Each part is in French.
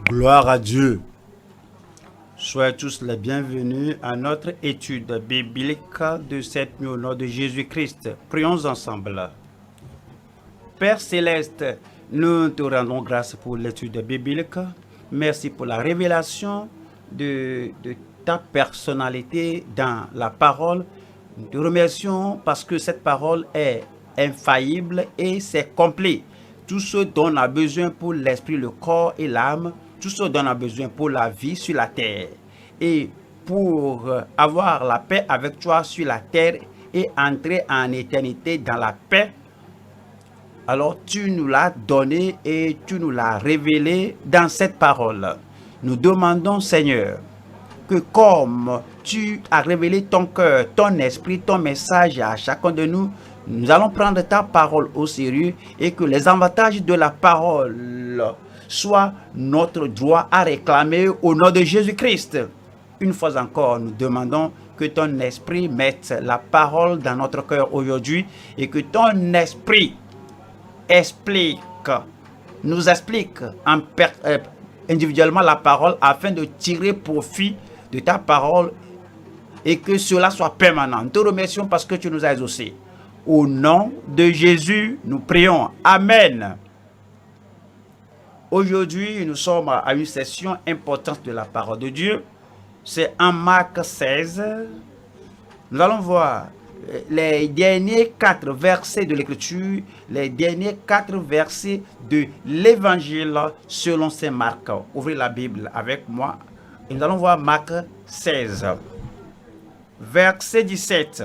Gloire à Dieu. Soyez tous les bienvenus à notre étude biblique de cette nuit au nom de Jésus-Christ. Prions ensemble. Père Céleste, nous te rendons grâce pour l'étude biblique. Merci pour la révélation de ta personnalité dans la parole. Nous te remercions parce que cette parole est infaillible et c'est complet. Tout ce dont on a besoin pour l'esprit, le corps et l'âme, tout ce dont on a besoin pour la vie sur la terre. Et pour avoir la paix avec toi sur la terre et entrer en éternité dans la paix, alors tu nous l'as donné et tu nous l'as révélé dans cette parole. Nous demandons, Seigneur, que comme tu as révélé ton cœur, ton esprit, ton message à chacun de nous, nous allons prendre ta parole au sérieux et que les avantages de la parole soient notre droit à réclamer au nom de Jésus-Christ. Une fois encore, nous demandons que ton esprit mette la parole dans notre cœur aujourd'hui et que ton esprit nous explique individuellement la parole afin de tirer profit de ta parole et que cela soit permanent. Nous te remercions parce que tu nous as exaucés. Au nom de Jésus, nous prions. Amen. Aujourd'hui, nous sommes à une session importante de la parole de Dieu. C'est en Marc 16. Nous allons voir les derniers 4 versets de l'Écriture, les derniers 4 versets de l'Évangile selon saint Marc. Ouvrez la Bible avec moi et nous allons voir Marc 16. Verset 17.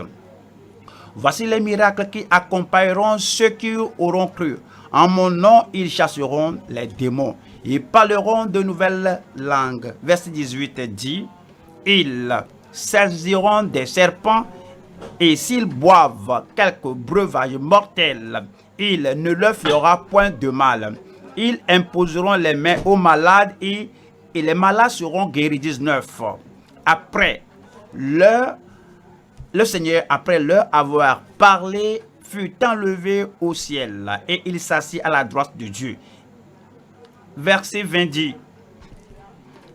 Voici les miracles qui accompagneront ceux qui auront cru. En mon nom, ils chasseront les démons. Ils parleront de nouvelles langues. Verset 18 dit, ils saisiront des serpents et s'ils boivent quelques breuvages mortels, il ne leur fera point de mal. Ils imposeront les mains aux malades et les malades seront guéris. 19. Après le Seigneur, après leur avoir parlé, fut enlevé au ciel et il s'assit à la droite de Dieu. Verset 20 dit,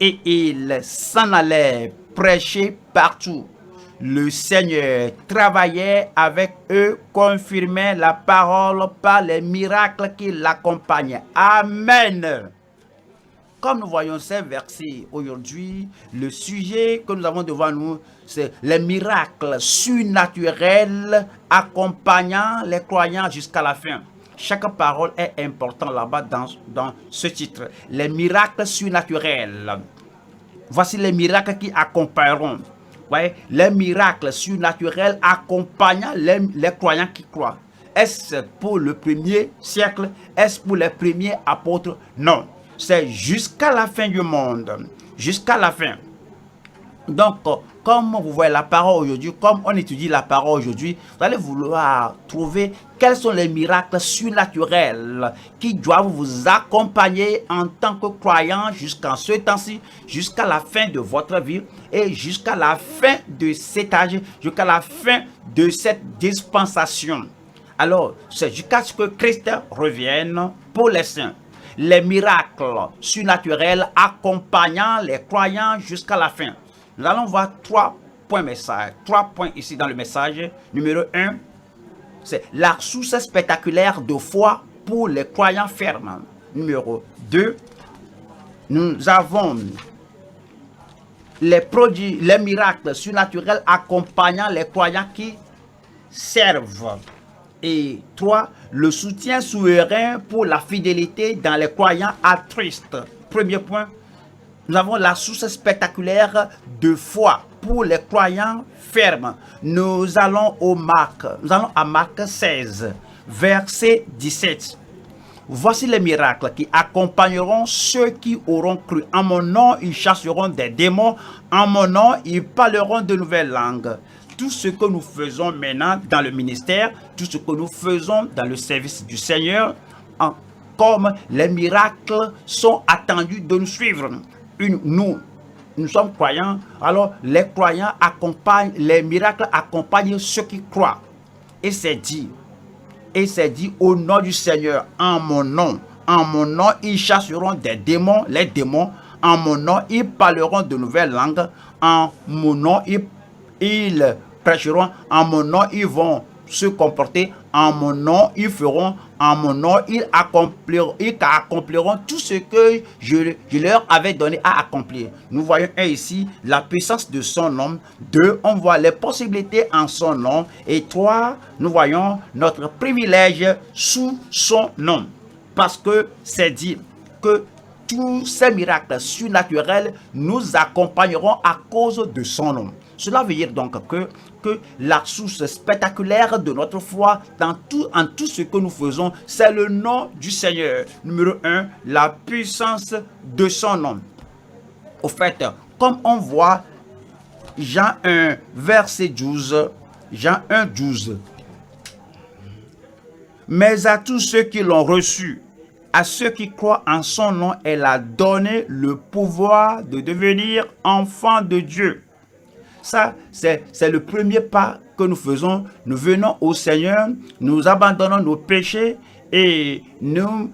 et il s'en allait prêcher partout. Le Seigneur travaillait avec eux, confirmait la parole par les miracles qui l'accompagnaient. Amen. Comme nous voyons ces versets aujourd'hui, le sujet que nous avons devant nous, c'est les miracles surnaturels accompagnant les croyants jusqu'à la fin. Chaque parole est importante là-bas dans ce titre. Les miracles surnaturels. Voici les miracles qui accompagneront. Voyez, les miracles surnaturels accompagnant les croyants qui croient. Est-ce pour le premier siècle? Est-ce pour les premiers apôtres? Non. C'est jusqu'à la fin du monde. Jusqu'à la fin. Donc, comme vous voyez la parole aujourd'hui, comme on étudie la parole aujourd'hui, vous allez vouloir trouver quels sont les miracles surnaturels qui doivent vous accompagner en tant que croyant jusqu'en ce temps-ci, jusqu'à la fin de votre vie et jusqu'à la fin de cet âge, jusqu'à la fin de cette dispensation. Alors, c'est jusqu'à ce que Christ revienne pour les saints. Les miracles surnaturels accompagnant les croyants jusqu'à la fin. Nous allons voir 3 points message. 3 points ici dans le message. Numéro 1, c'est la source spectaculaire de foi pour les croyants fermes. Numéro 2, nous avons les produits, les miracles surnaturels accompagnant les croyants qui servent. Et 3, le soutien souverain pour la fidélité dans les croyants altruistes. Premier point, nous avons la source spectaculaire de foi pour les croyants fermes. Nous allons à Marc 16, verset 17. Voici les miracles qui accompagneront ceux qui auront cru. En mon nom, ils chasseront des démons. En mon nom, ils parleront de nouvelles langues. Tout ce que nous faisons maintenant dans le ministère, tout ce que nous faisons dans le service du Seigneur, comme les miracles sont attendus de nous suivre. Nous sommes croyants, alors les croyants accompagnent, les miracles accompagnent ceux qui croient. Et c'est dit au nom du Seigneur, en mon nom, En mon nom, ils chasseront des démons, les démons. En mon nom, ils parleront de nouvelles langues. En mon nom, ils prêcheront. En mon nom, ils vont se comporter. En mon nom, ils feront. En mon nom, ils accompliront tout ce que je leur avais donné à accomplir. Nous voyons ici la puissance de son nom. 2, on voit les possibilités en son nom. Et 3, nous voyons notre privilège sous son nom. Parce que c'est dit que tous ces miracles surnaturels nous accompagneront à cause de son nom. Cela veut dire donc que la source spectaculaire de notre foi en tout ce que nous faisons, c'est le nom du Seigneur. Numéro 1, la puissance de son nom. Au fait, comme on voit Jean 1, verset 12, Jean 1, 12. Mais à tous ceux qui l'ont reçu, à ceux qui croient en son nom, elle a donné le pouvoir de devenir enfants de Dieu. Ça, c'est le premier pas que nous faisons. Nous venons au Seigneur, nous abandonnons nos péchés et nous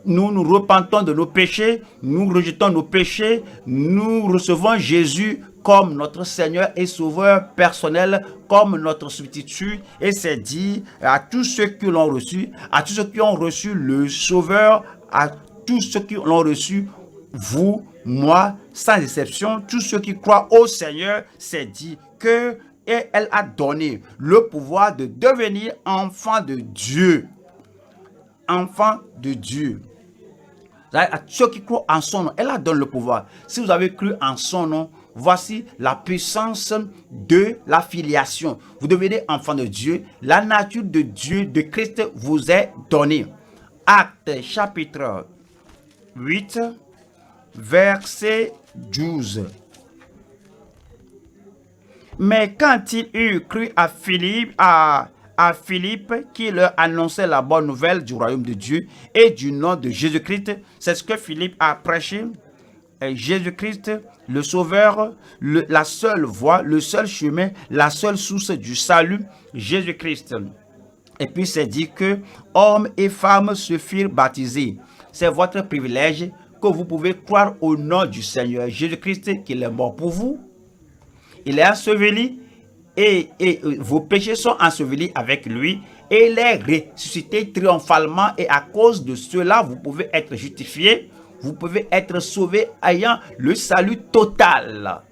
repentons de nos péchés, nous rejetons nos péchés, nous recevons Jésus comme notre Seigneur et Sauveur personnel, comme notre substitut. Et c'est dit à tous ceux qui l'ont reçu, à tous ceux qui ont reçu le Sauveur, à tous ceux qui l'ont reçu, vous, moi, sans exception, tous ceux qui croient au Seigneur, c'est dit que et elle a donné le pouvoir de devenir enfant de Dieu. Enfant de Dieu. À ceux qui croient en son nom, elle a donné le pouvoir. Si vous avez cru en son nom, voici la puissance de la filiation. Vous devenez enfant de Dieu. La nature de Dieu, de Christ, vous est donnée. Actes chapitre 8, verset 12. Mais quand il eut cru à Philippe qui leur annonçait la bonne nouvelle du royaume de Dieu et du nom de Jésus-Christ, c'est ce que Philippe a prêché. Jésus-Christ, le Sauveur, la seule voie, le seul chemin, la seule source du salut, Jésus-Christ. Et puis c'est dit que hommes et femmes se firent baptiser. C'est votre privilège que vous pouvez croire au nom du Seigneur Jésus-Christ, qu'il est mort pour vous. Il est enseveli et vos péchés sont ensevelis avec lui et il est ressuscité triomphalement et à cause de cela, vous pouvez être justifié, vous pouvez être sauvé ayant le salut total.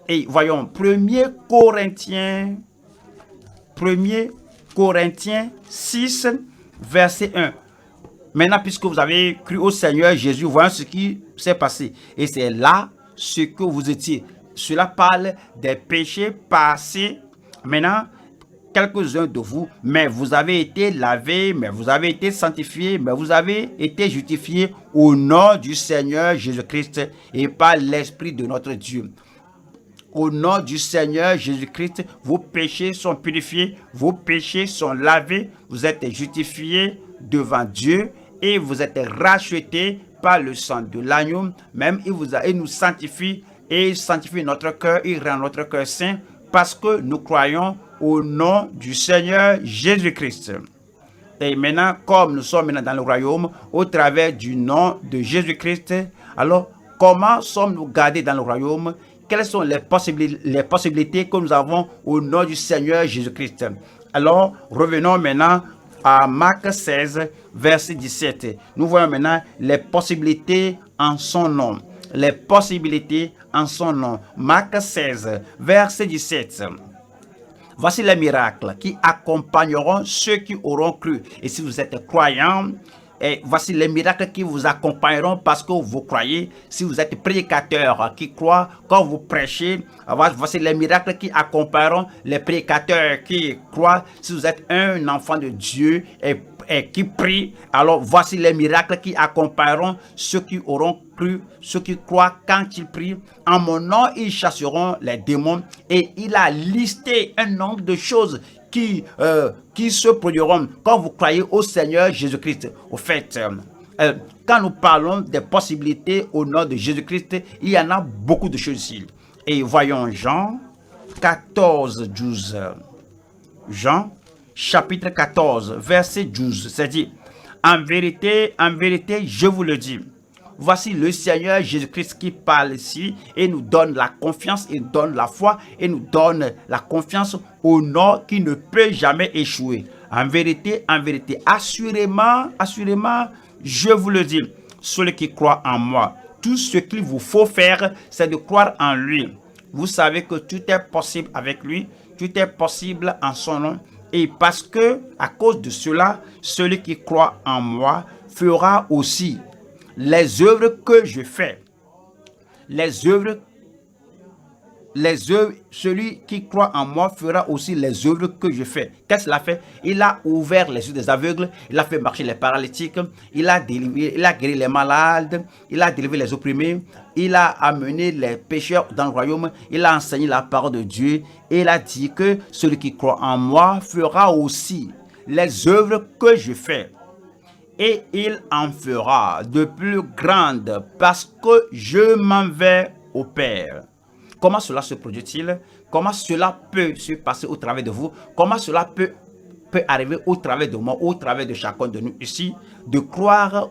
Et voyons, 1 Corinthiens 6, verset 1. Maintenant, puisque vous avez cru au Seigneur Jésus, voyons ce qui s'est passé. Et c'est là ce que vous étiez. Cela parle des péchés passés. Maintenant, quelques-uns de vous, mais vous avez été lavés, mais vous avez été sanctifiés, mais vous avez été justifiés au nom du Seigneur Jésus-Christ et par l'Esprit de notre Dieu. Au nom du Seigneur Jésus-Christ, vos péchés sont purifiés, vos péchés sont lavés, vous êtes justifiés devant Dieu et vous êtes rachetés par le sang de l'agneau. Même il nous sanctifie et il sanctifie notre cœur, il rend notre cœur saint parce que nous croyons au nom du Seigneur Jésus-Christ. Et maintenant, comme nous sommes maintenant dans le royaume, au travers du nom de Jésus-Christ, alors comment sommes-nous gardés dans le royaume? Quelles sont les possibilités que nous avons au nom du Seigneur Jésus-Christ? Alors, revenons maintenant à Marc 16, verset 17. Nous voyons maintenant les possibilités en son nom. Les possibilités en son nom. Marc 16, verset 17. Voici les miracles qui accompagneront ceux qui auront cru. Et si vous êtes croyants, et voici les miracles qui vous accompagneront parce que vous croyez. Si vous êtes prédicateur qui croit, quand vous prêchez, voici les miracles qui accompagneront les prédicateurs qui croient. Si vous êtes un enfant de Dieu et qui prie, alors voici les miracles qui accompagneront ceux qui auront cru, ceux qui croient quand ils prient. En mon nom, ils chasseront les démons. Et il a listé un nombre de choses qui se produiront quand vous croyez au Seigneur Jésus-Christ. Au fait, quand nous parlons des possibilités au nom de Jésus-Christ, il y en a beaucoup de choses ici. Et voyons Jean 14, 12. Jean chapitre 14, verset 12. C'est dit, En vérité, je vous le dis. Voici le Seigneur Jésus-Christ qui parle ici et nous donne la confiance, et nous donne la foi et nous donne la confiance au nom qui ne peut jamais échouer. En vérité, assurément, je vous le dis, celui qui croit en moi, tout ce qu'il vous faut faire, c'est de croire en lui. Vous savez que tout est possible avec lui, tout est possible en son nom. Et parce que, à cause de cela, celui qui croit en moi fera aussi les œuvres que je fais. Celui qui croit en moi fera aussi les œuvres que je fais. Qu'est-ce qu'il a fait? Il a ouvert les yeux des aveugles, il a fait marcher les paralytiques, il a guéri les malades, il a délivré les opprimés, il a amené les pécheurs dans le royaume, il a enseigné la parole de Dieu, et il a dit que celui qui croit en moi fera aussi les œuvres que je fais. Et il en fera de plus grandes parce que je m'en vais au Père. Comment cela se produit-il? Comment cela peut se passer au travers de vous? Comment cela peut arriver au travers de moi, au travers de chacun de nous ici, de croire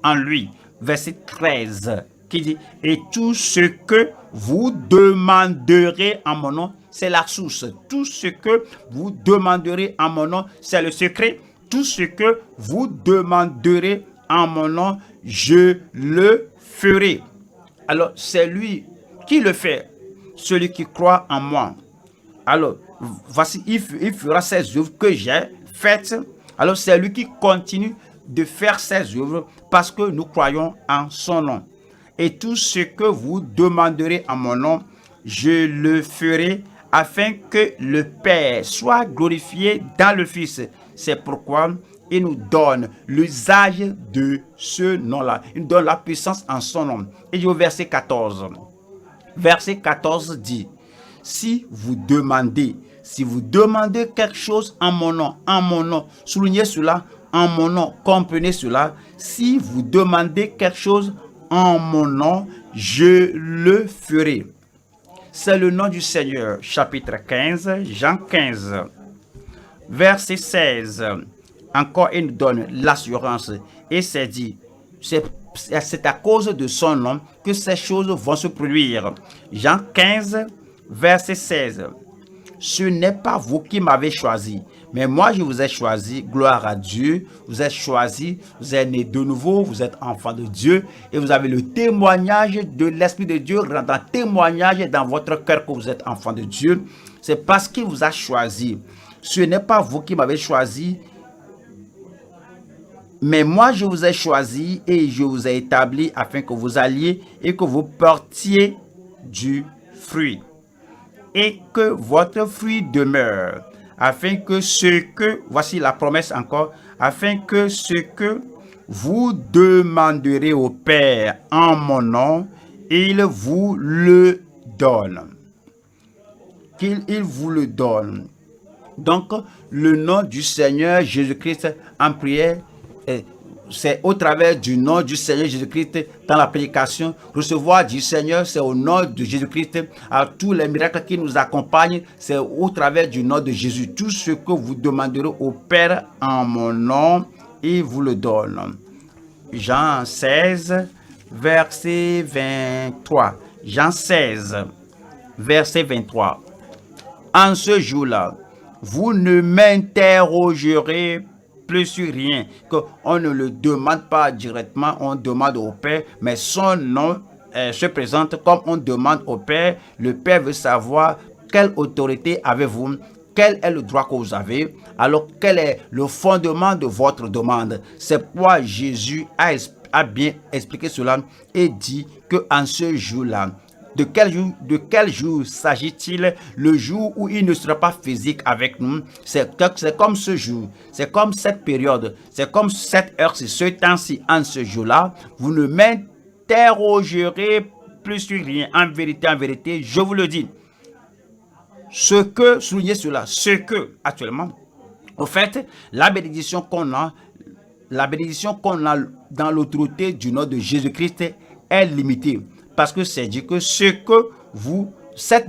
en lui? Verset 13 qui dit, et tout ce que vous demanderez en mon nom, c'est la source. Tout ce que vous demanderez en mon nom, c'est le secret. Tout ce que vous demanderez en mon nom, je le ferai. Alors, c'est lui qui le fait, celui qui croit en moi. Alors, voici, il fera ces œuvres que j'ai faites. Alors, c'est lui qui continue de faire ces œuvres parce que nous croyons en son nom. Et tout ce que vous demanderez en mon nom, je le ferai afin que le Père soit glorifié dans le Fils. C'est pourquoi il nous donne l'usage de ce nom-là. Il nous donne la puissance en son nom. Et au verset 14. Verset 14 dit, si vous demandez quelque chose en mon nom, soulignez cela, en mon nom, comprenez cela. Si vous demandez quelque chose en mon nom, je le ferai. C'est le nom du Seigneur, chapitre 15, Jean 15, verset 16. Encore, il nous donne l'assurance et c'est dit, c'est à cause de son nom que ces choses vont se produire. Jean 15, verset 16. Ce n'est pas vous qui m'avez choisi, mais moi je vous ai choisi, gloire à Dieu, vous êtes choisi, vous êtes né de nouveau, vous êtes enfant de Dieu et vous avez le témoignage de l'Esprit de Dieu, rendant témoignage dans votre cœur que vous êtes enfant de Dieu. C'est parce qu'il vous a choisi. Ce n'est pas vous qui m'avez choisi, mais moi je vous ai choisi et je vous ai établi afin que vous alliez et que vous portiez du fruit. Et que votre fruit demeure, afin que ce que, voici la promesse encore, afin que ce que vous demanderez au Père en mon nom, il vous le donne. Il vous le donne. Donc, le nom du Seigneur Jésus-Christ en prière, c'est au travers du nom du Seigneur Jésus-Christ dans la prédication. Recevoir du Seigneur, c'est au nom de Jésus-Christ. Alors, tous les miracles qui nous accompagnent, c'est au travers du nom de Jésus. Tout ce que vous demanderez au Père en mon nom, il vous le donne. Jean 16, verset 23. Jean 16, verset 23. En ce jour-là, vous ne m'interrogerez plus sur rien, qu'on ne le demande pas directement, on demande au Père, mais son nom se présente comme on demande au Père. Le Père veut savoir quelle autorité avez-vous, quel est le droit que vous avez, alors quel est le fondement de votre demande. C'est pourquoi Jésus a bien expliqué cela et dit qu'en ce jour-là, de quel jour s'agit-il? Le jour où il ne sera pas physique avec nous. C'est comme ce jour, c'est comme cette période, c'est comme cette heure, c'est ce temps-ci. En ce jour-là, vous ne m'interrogerez plus sur rien. En vérité, je vous le dis. Soulignez cela, actuellement, au fait, la bénédiction qu'on a dans l'autorité du nom de Jésus-Christ est limitée. Parce que c'est dit que cette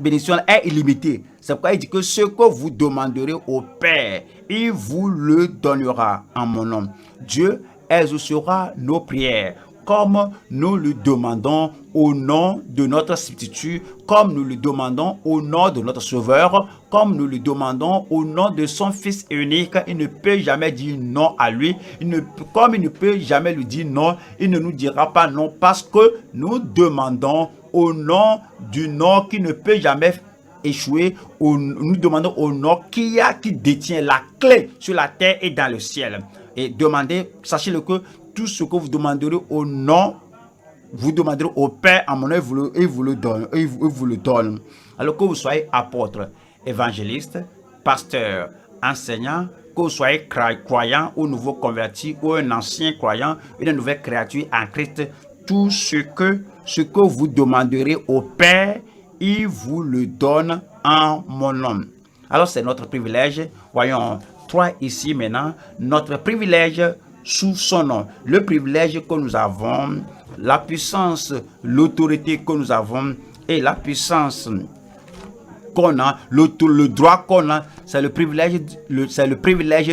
bénédiction est illimitée. C'est pourquoi il dit que ce que vous demanderez au Père, il vous le donnera en mon nom. Dieu exaucera nos prières, comme nous le demandons au nom de notre substitut, comme nous le demandons au nom de notre Sauveur, comme nous le demandons au nom de son Fils unique. Il ne peut jamais dire non à lui. Comme il ne peut jamais lui dire non, il ne nous dira pas non parce que nous demandons au nom du nom qui ne peut jamais échouer. Nous demandons au nom qui détient la clé sur la terre et dans le ciel. Et demandez, sachez-le que tout ce que vous demanderez au nom, vous demanderez au Père en mon nom, il vous le donne. Alors que vous soyez apôtre, évangéliste, pasteur, enseignant, que vous soyez croyant ou nouveau converti ou un ancien croyant, une nouvelle créature en Christ, tout ce que vous demanderez au Père, il vous le donne en mon nom. Alors c'est notre privilège. Voyons 3 ici maintenant. Notre privilège sous son nom. Le privilège que nous avons, la puissance, l'autorité que nous avons et la puissance qu'on a, le droit qu'on a, c'est le privilège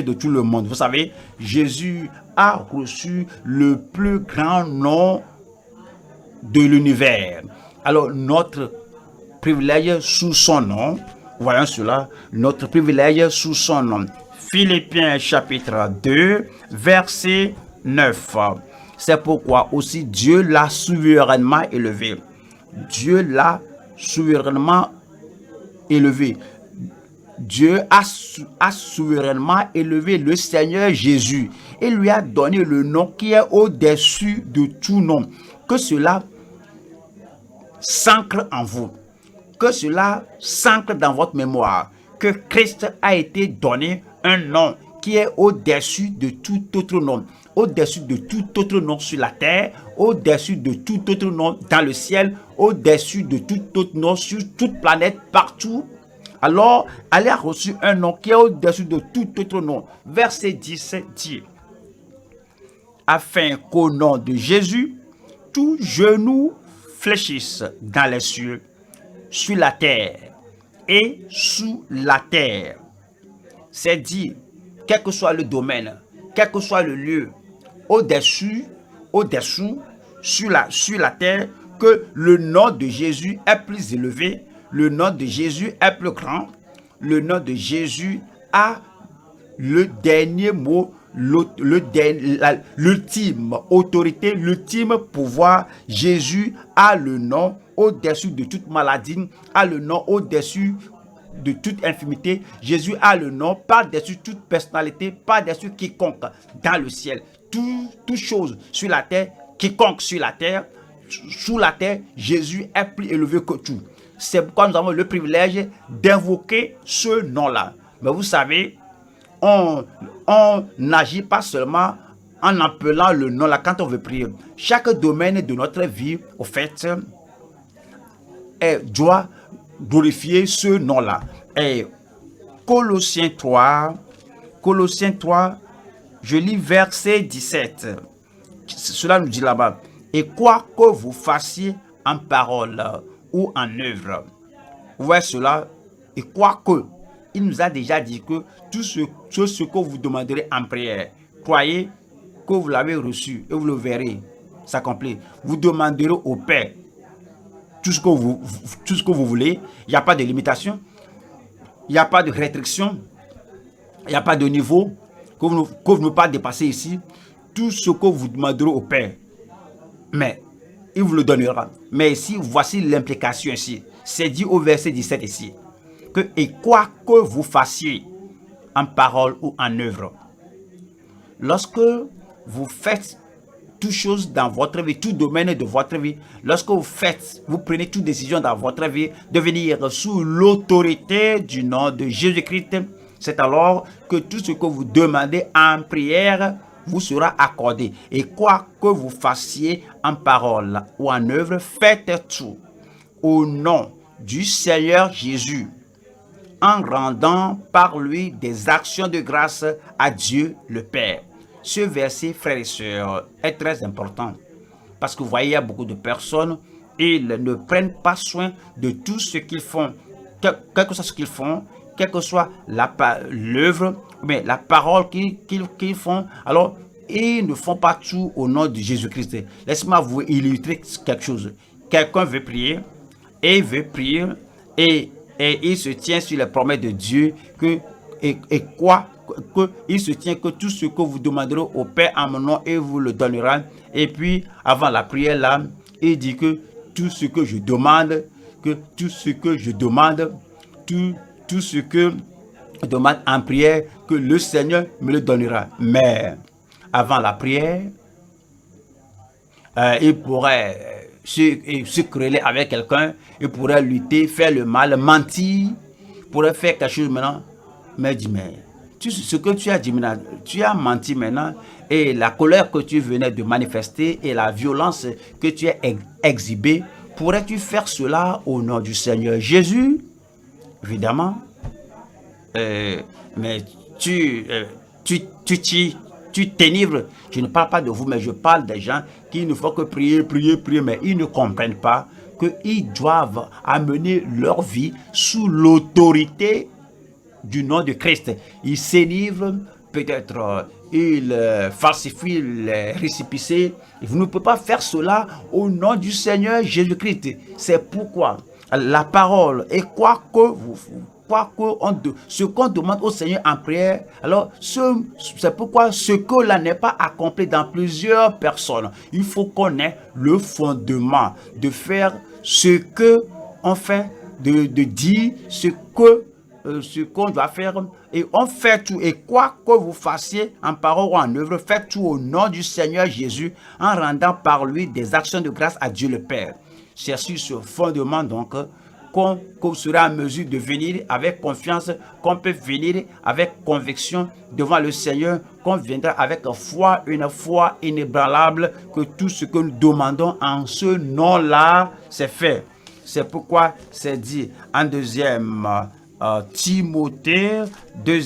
de tout le monde. Vous savez, Jésus a reçu le plus grand nom de l'univers. Alors notre privilège sous son nom, voyons cela, notre privilège sous son nom. Philippiens chapitre 2, verset 9. C'est pourquoi aussi Dieu l'a souverainement élevé. Dieu l'a souverainement élevé. Dieu a souverainement élevé le Seigneur Jésus et lui a donné le nom qui est au-dessus de tout nom. Que cela s'ancre en vous. Que cela s'ancre dans votre mémoire. Que Christ a été donné un nom qui est au-dessus de tout autre nom, au-dessus de tout autre nom sur la terre, au-dessus de tout autre nom dans le ciel, au-dessus de tout autre nom sur toute planète, partout. Alors, elle a reçu un nom qui est au-dessus de tout autre nom. Verset 10 dit, afin qu'au nom de Jésus, tout genou fléchisse dans les cieux, sur la terre et sous la terre. C'est dit, quel que soit le domaine, quel que soit le lieu, au-dessous, sur la terre, que le nom de Jésus est plus élevé, le nom de Jésus est plus grand, le nom de Jésus a le dernier mot, l'ultime autorité, l'ultime pouvoir. Jésus a le nom au-dessus de toute maladie, a le nom au-dessus de toute infirmité. Jésus a le nom par-dessus toute personnalité, par-dessus quiconque dans le ciel. Toute chose sur la terre, quiconque sur la terre, sous la terre, Jésus est plus élevé que tout. C'est pourquoi nous avons le privilège d'invoquer ce nom-là. Mais vous savez, on n'agit pas seulement en appelant le nom-là quand on veut prier. Chaque domaine de notre vie, au fait, doit glorifier ce nom-là. Et Colossiens 3, je lis verset 17. Cela nous dit là-bas. Et quoi que vous fassiez en parole ou en œuvre. Vous voyez cela? Et quoi que, il nous a déjà dit que tout ce que vous demanderez en prière, croyez que vous l'avez reçu et vous le verrez s'accomplir. Vous demanderez au Père tout ce que vous voulez. Il n'y a pas de limitation. Il n'y a pas de restriction. Il n'y a pas de niveau que vous ne pouvez pas dépasser ici. Tout ce que vous demanderez au Père, mais il vous le donnera. Mais ici, voici l'implication ici. C'est dit au verset 17 ici. Que, et quoi que vous fassiez en parole ou en œuvre. Lorsque vous faites toute chose dans votre vie, tout domaine de votre vie, lorsque vous prenez toute décision dans votre vie de venir sous l'autorité du nom de Jésus-Christ, c'est alors que tout ce que vous demandez en prière vous sera accordé. Et quoi que vous fassiez en parole ou en œuvre, faites tout au nom du Seigneur Jésus, en rendant par lui des actions de grâce à Dieu le Père. Ce verset, frères et sœurs, est très important. Parce que vous voyez, il y a beaucoup de personnes, ils ne prennent pas soin de tout ce qu'ils font quel que soit ce qu'ils font, quelle que soit l'œuvre, mais la parole qu'ils font, alors ils ne font pas tout au nom de Jésus-Christ. Laisse-moi vous illustrer quelque chose. Quelqu'un veut prier, et il veut prier, et il se tient sur les promesses de Dieu, il se tient que tout ce que vous demanderez au Père en mon nom, il vous le donnera. Et puis, avant la prière là, il dit que tout ce que je demande, tout ce que je demande en prière, que le Seigneur me le donnera. Mais avant la prière, il pourrait se quereller avec quelqu'un, il pourrait lutter, faire le mal, mentir, pourrait faire quelque chose maintenant. Mais dis, mais ce que tu as dit maintenant, tu as menti maintenant, et la colère que tu venais de manifester et la violence que tu as exhibée, pourrais-tu faire cela au nom du Seigneur Jésus? Évidemment. Mais tu t'enivres. Je ne parle pas de vous, mais je parle des gens qui ne font que prier, mais ils ne comprennent pas qu'ils doivent amener leur vie sous l'autorité du nom de Christ. Ils s'enivrent, peut-être ils falsifient les récipicés. Vous ne pouvez pas faire cela au nom du Seigneur Jésus-Christ. C'est pourquoi la parole, et ce qu'on demande au Seigneur en prière, alors c'est pourquoi ce que là n'est pas accompli dans plusieurs personnes. Il faut qu'on ait le fondement de faire ce que on fait, de dire ce qu'on doit faire, et on fait tout, et quoi que vous fassiez en parole ou en œuvre, faites tout au nom du Seigneur Jésus, en rendant par lui des actions de grâce à Dieu le Père. C'est sur ce fondement donc qu'on sera en mesure de venir avec confiance, qu'on peut venir avec conviction devant le Seigneur, qu'on viendra avec foi, une foi inébranlable, que tout ce que nous demandons en ce nom-là, c'est fait. C'est pourquoi c'est dit en deuxième Timothée 2,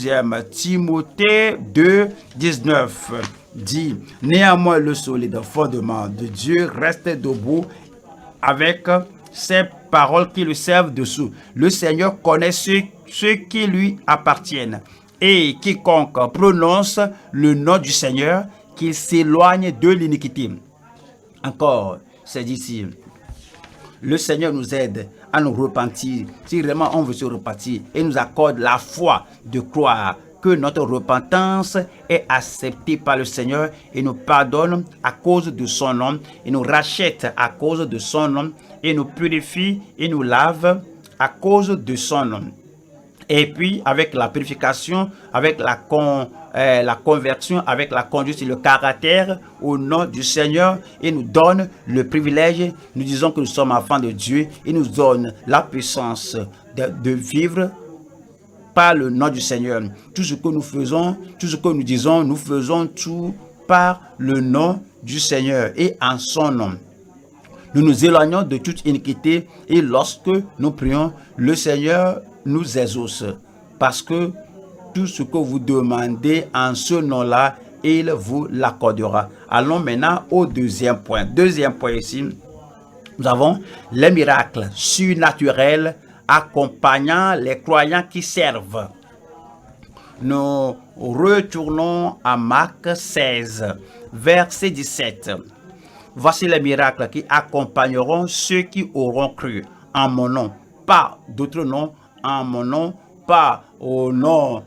19, dit: néanmoins le solide fondement de Dieu reste debout avec ces paroles qui le servent dessous. Le Seigneur connaît ceux qui lui appartiennent, et quiconque prononce le nom du Seigneur, qu'il s'éloigne de l'iniquité. Encore, c'est d'ici. Le Seigneur nous aide à nous repentir, si vraiment on veut se repentir, et nous accorde la foi de croire que notre repentance est acceptée par le Seigneur, et nous pardonne à cause de son nom, et nous rachète à cause de son nom, et nous purifie et nous lave à cause de son nom. Et puis avec la purification, avec la conversion, avec la conduite et le caractère au nom du Seigneur, et nous donne le privilège, nous disons que nous sommes enfants de Dieu, et nous donne la puissance de vivre par le nom du Seigneur. Tout ce que nous faisons, tout ce que nous disons, nous faisons tout par le nom du Seigneur et en son nom. Nous nous éloignons de toute iniquité, et lorsque nous prions, le Seigneur nous exauce, parce que tout ce que vous demandez en ce nom-là, il vous l'accordera. Allons maintenant au deuxième point. Deuxième point ici, nous avons les miracles surnaturels accompagnant les croyants qui servent. Nous retournons à Marc 16, verset 17. Voici les miracles qui accompagneront ceux qui auront cru en mon nom. Pas d'autre nom, en mon nom, pas au nom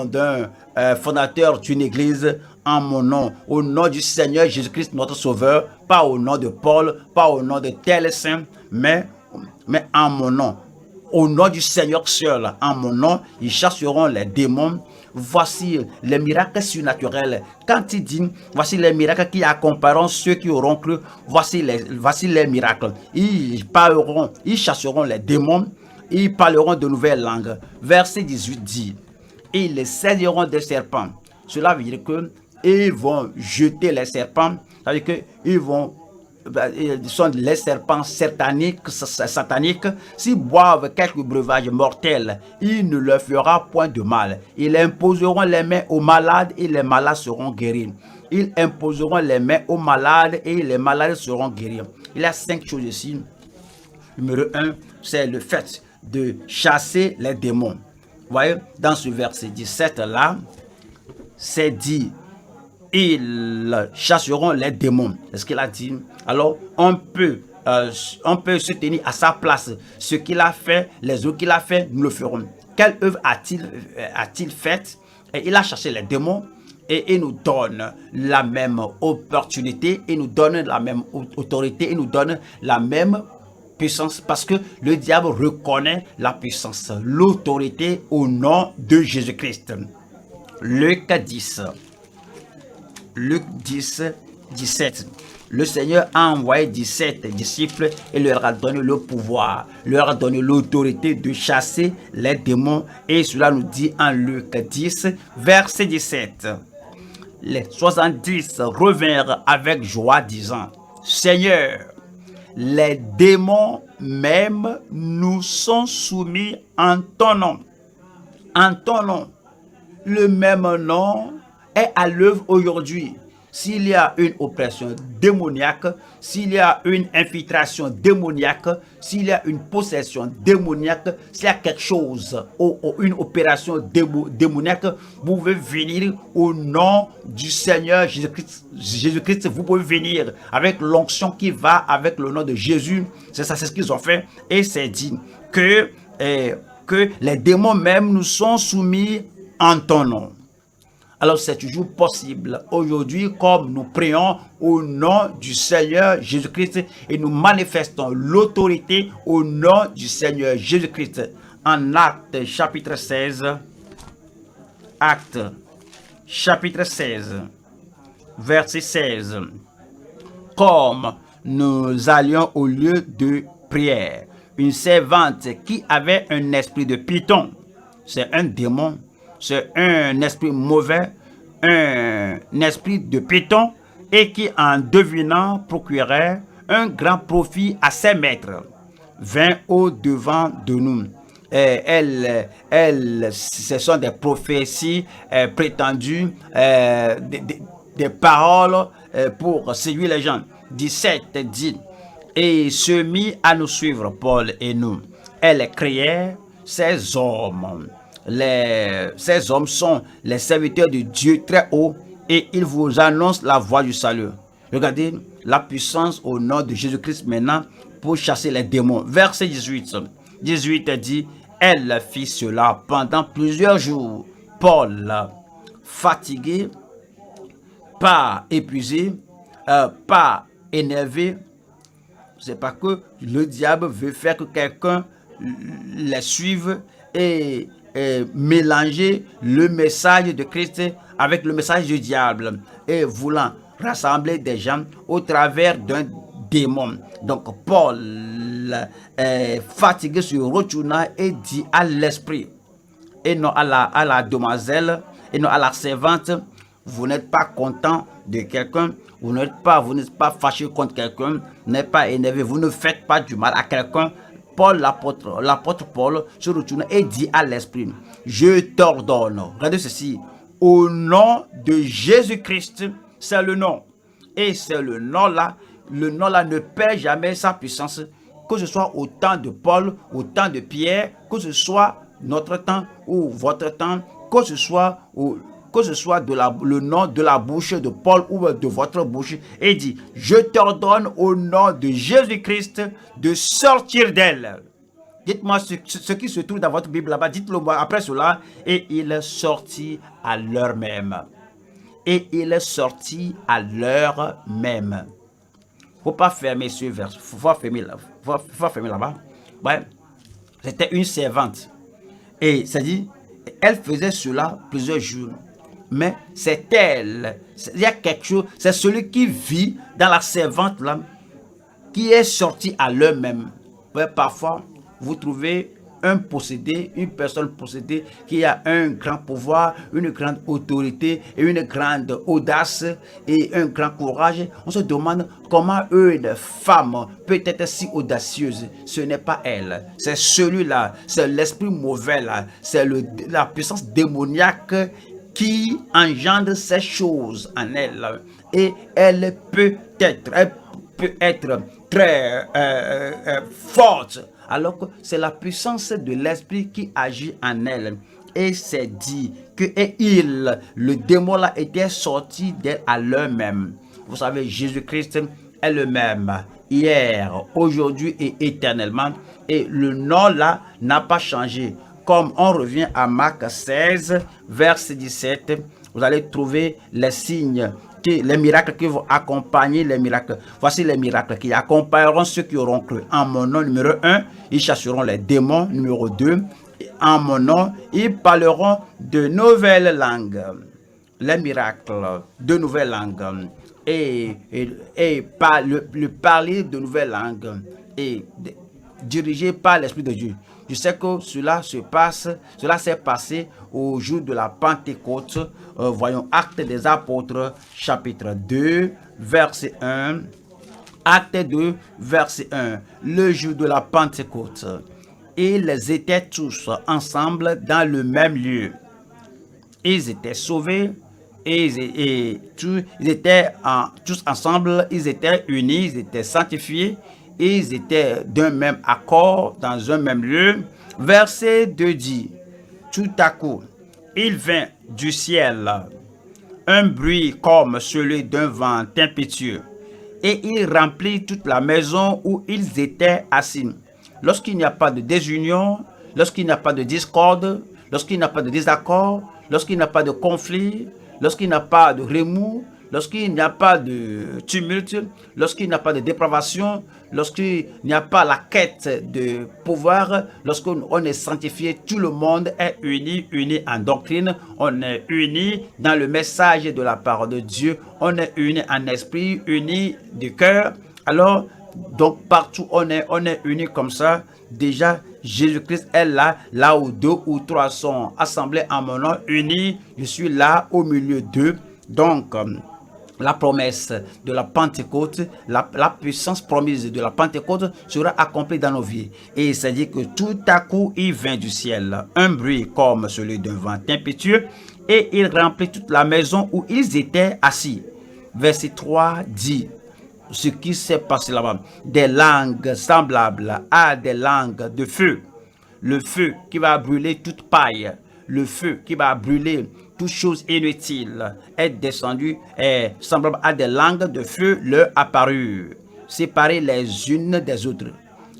d'un fondateur d'une église, en mon nom, au nom du Seigneur Jésus-Christ notre Sauveur, pas au nom de Paul, pas au nom de tel saint, mais en mon nom, au nom du Seigneur seul, en mon nom, ils chasseront les démons. Voici les miracles surnaturels. Quand il dit, voici les miracles qui accompagneront ceux qui auront cru, voici les miracles. Ils parleront, ils chasseront les démons, ils parleront de nouvelles langues. Verset 18 dit, ils les saisiront des serpents. Cela veut dire qu'ils vont jeter les serpents, ça veut dire qu'ils vont sont les serpents sataniques. S'ils boivent quelques breuvages mortels, il ne leur fera point de mal. Ils imposeront les mains aux malades, et les malades seront guéris. Ils imposeront les mains aux malades, et les malades seront guéris. Il y a 5 choses ici. Numéro 1, c'est le fait de chasser les démons. Vous voyez, dans ce verset 17 là, c'est dit, ils chasseront les démons. C'est ce qu'il a dit. Alors, on peut se tenir à sa place. Ce qu'il a fait, les œuvres qu'il a fait, nous le ferons. Quelle œuvre a-t-il faite? Et il a chassé les démons et il nous donne la même opportunité, il nous donne la même autorité, il nous donne la même puissance, parce que le diable reconnaît la puissance, l'autorité au nom de Jésus-Christ. Luc 10, 17. Le Seigneur a envoyé 17 disciples et leur a donné le pouvoir, leur a donné l'autorité de chasser les démons. Et cela nous dit en Luc 10, verset 17. Les 70 revinrent avec joie, disant, Seigneur, les démons même nous sont soumis en ton nom. En ton nom. Le même nom est à l'œuvre aujourd'hui. S'il y a une oppression démoniaque, s'il y a une infiltration démoniaque, s'il y a une possession démoniaque, s'il y a quelque chose, une opération démoniaque, vous pouvez venir au nom du Seigneur Jésus-Christ. Vous pouvez venir avec l'onction qui va avec le nom de Jésus. C'est ça, c'est ce qu'ils ont fait. Et c'est dit que les démons même nous sont soumis en ton nom. Alors c'est toujours possible aujourd'hui, comme nous prions au nom du Seigneur Jésus-Christ et nous manifestons l'autorité au nom du Seigneur Jésus-Christ. En Actes chapitre 16, Actes chapitre 16, verset 16. Comme nous allions au lieu de prière, une servante qui avait un esprit de python, c'est un démon, c'est un esprit mauvais, un esprit de python, et qui en devinant procurait un grand profit à ses maîtres, vint au devant de nous. Ce sont des prophéties prétendues, des paroles pour séduire les gens. 17 dit, et se mit à nous suivre, Paul et nous. Elle criait, ces hommes sont les serviteurs de Dieu très haut et ils vous annoncent la voie du salut. Regardez la puissance au nom de Jésus-Christ maintenant pour chasser les démons. Verset 18. 18 dit, elle fit cela pendant plusieurs jours. Paul, fatigué, pas épuisé, pas énervé. C'est pas que le diable veut faire que quelqu'un les suive et mélanger le message de Christ avec le message du diable et voulant rassembler des gens au travers d'un démon. Donc Paul, fatigué, se retourna et dit à l'esprit et non à la demoiselle et non à la servante, vous n'êtes pas content de quelqu'un, vous n'êtes pas fâché contre quelqu'un, vous n'êtes pas énervé, vous ne faites pas du mal à quelqu'un. Paul, l'apôtre Paul se retourne et dit à l'esprit, je t'ordonne, regardez ceci, au nom de Jésus-Christ, c'est le nom. Et c'est le nom là ne perd jamais sa puissance, que ce soit au temps de Paul, au temps de Pierre, que ce soit notre temps ou votre temps, que ce soit le nom de la bouche de Paul ou de votre bouche, et dit, je t'ordonne au nom de Jésus-Christ de sortir d'elle. Dites-moi ce qui se trouve dans votre Bible là-bas, dites-le moi après cela. Et il sortit à l'heure même. Et il est sorti à l'heure même. Faut pas fermer ce verset, faut fermer là-bas. Ouais. C'était une servante. Et ça dit, elle faisait cela plusieurs jours. Mais c'est elle, il y a quelque chose, c'est celui qui vit dans la servante là, qui est sorti à l'heure même. Ouais, parfois, vous trouvez un possédé, une personne possédée qui a un grand pouvoir, une grande autorité et une grande audace et un grand courage. On se demande comment une femme peut être si audacieuse. Ce n'est pas elle, c'est celui-là, c'est l'esprit mauvais là, c'est la puissance démoniaque qui engendre ces choses en elle. Et elle peut être très forte alors que c'est la puissance de l'esprit qui agit en elle. Et c'est dit que le démon là était sorti d'elle à l'heure même. Vous savez, Jésus-Christ est le même hier, aujourd'hui et éternellement. Et le nom là n'a pas changé. Comme on revient à Marc 16, verset 17, vous allez trouver les signes, les miracles qui vont accompagner les miracles. Voici les miracles qui accompagneront ceux qui auront cru. En mon nom, numéro 1, ils chasseront les démons. Numéro 2, en mon nom, ils parleront de nouvelles langues. Les miracles de nouvelles langues. Et par le parler de nouvelles langues et dirigé par l'Esprit de Dieu. Je sais que cela s'est passé au jour de la Pentecôte. Voyons Actes des Apôtres, chapitre 2, verset 1. Acte 2, verset 1. Le jour de la Pentecôte. Ils étaient tous ensemble dans le même lieu. Ils étaient sauvés. Ils étaient tous ensemble, ils étaient unis, ils étaient sanctifiés, ils étaient d'un même accord dans un même lieu. Verset 2 dit, tout à coup, il vint du ciel un bruit comme celui d'un vent impétueux, et il remplit toute la maison où ils étaient assis. Lorsqu'il n'y a pas de désunion, lorsqu'il n'y a pas de discorde, lorsqu'il n'y a pas de désaccord, lorsqu'il n'y a pas de conflit, lorsqu'il n'y a pas de remous, lorsqu'il n'y a pas de tumulte, lorsqu'il n'y a pas de dépravation, lorsqu'il n'y a pas la quête de pouvoir, lorsqu'on est sanctifié, tout le monde est uni en doctrine, on est uni dans le message de la parole de Dieu, on est uni en esprit, uni de cœur. Alors, donc partout on est unis comme ça. Déjà, Jésus-Christ est là où 2 ou 3 sont assemblés en mon nom, unis, je suis là au milieu d'eux. Donc, la promesse de la Pentecôte, la puissance promise de la Pentecôte sera accomplie dans nos vies. Et il s'est dit que tout à coup, il vint du ciel un bruit comme celui d'un vent impétueux et il remplit toute la maison où ils étaient assis. Verset 3 dit, ce qui s'est passé là-bas, des langues semblables à des langues de feu. Le feu qui va brûler toute paille, le feu qui va brûler toute chose inutile est descendu et semblable à des langues de feu leur apparurent, séparées les unes des autres,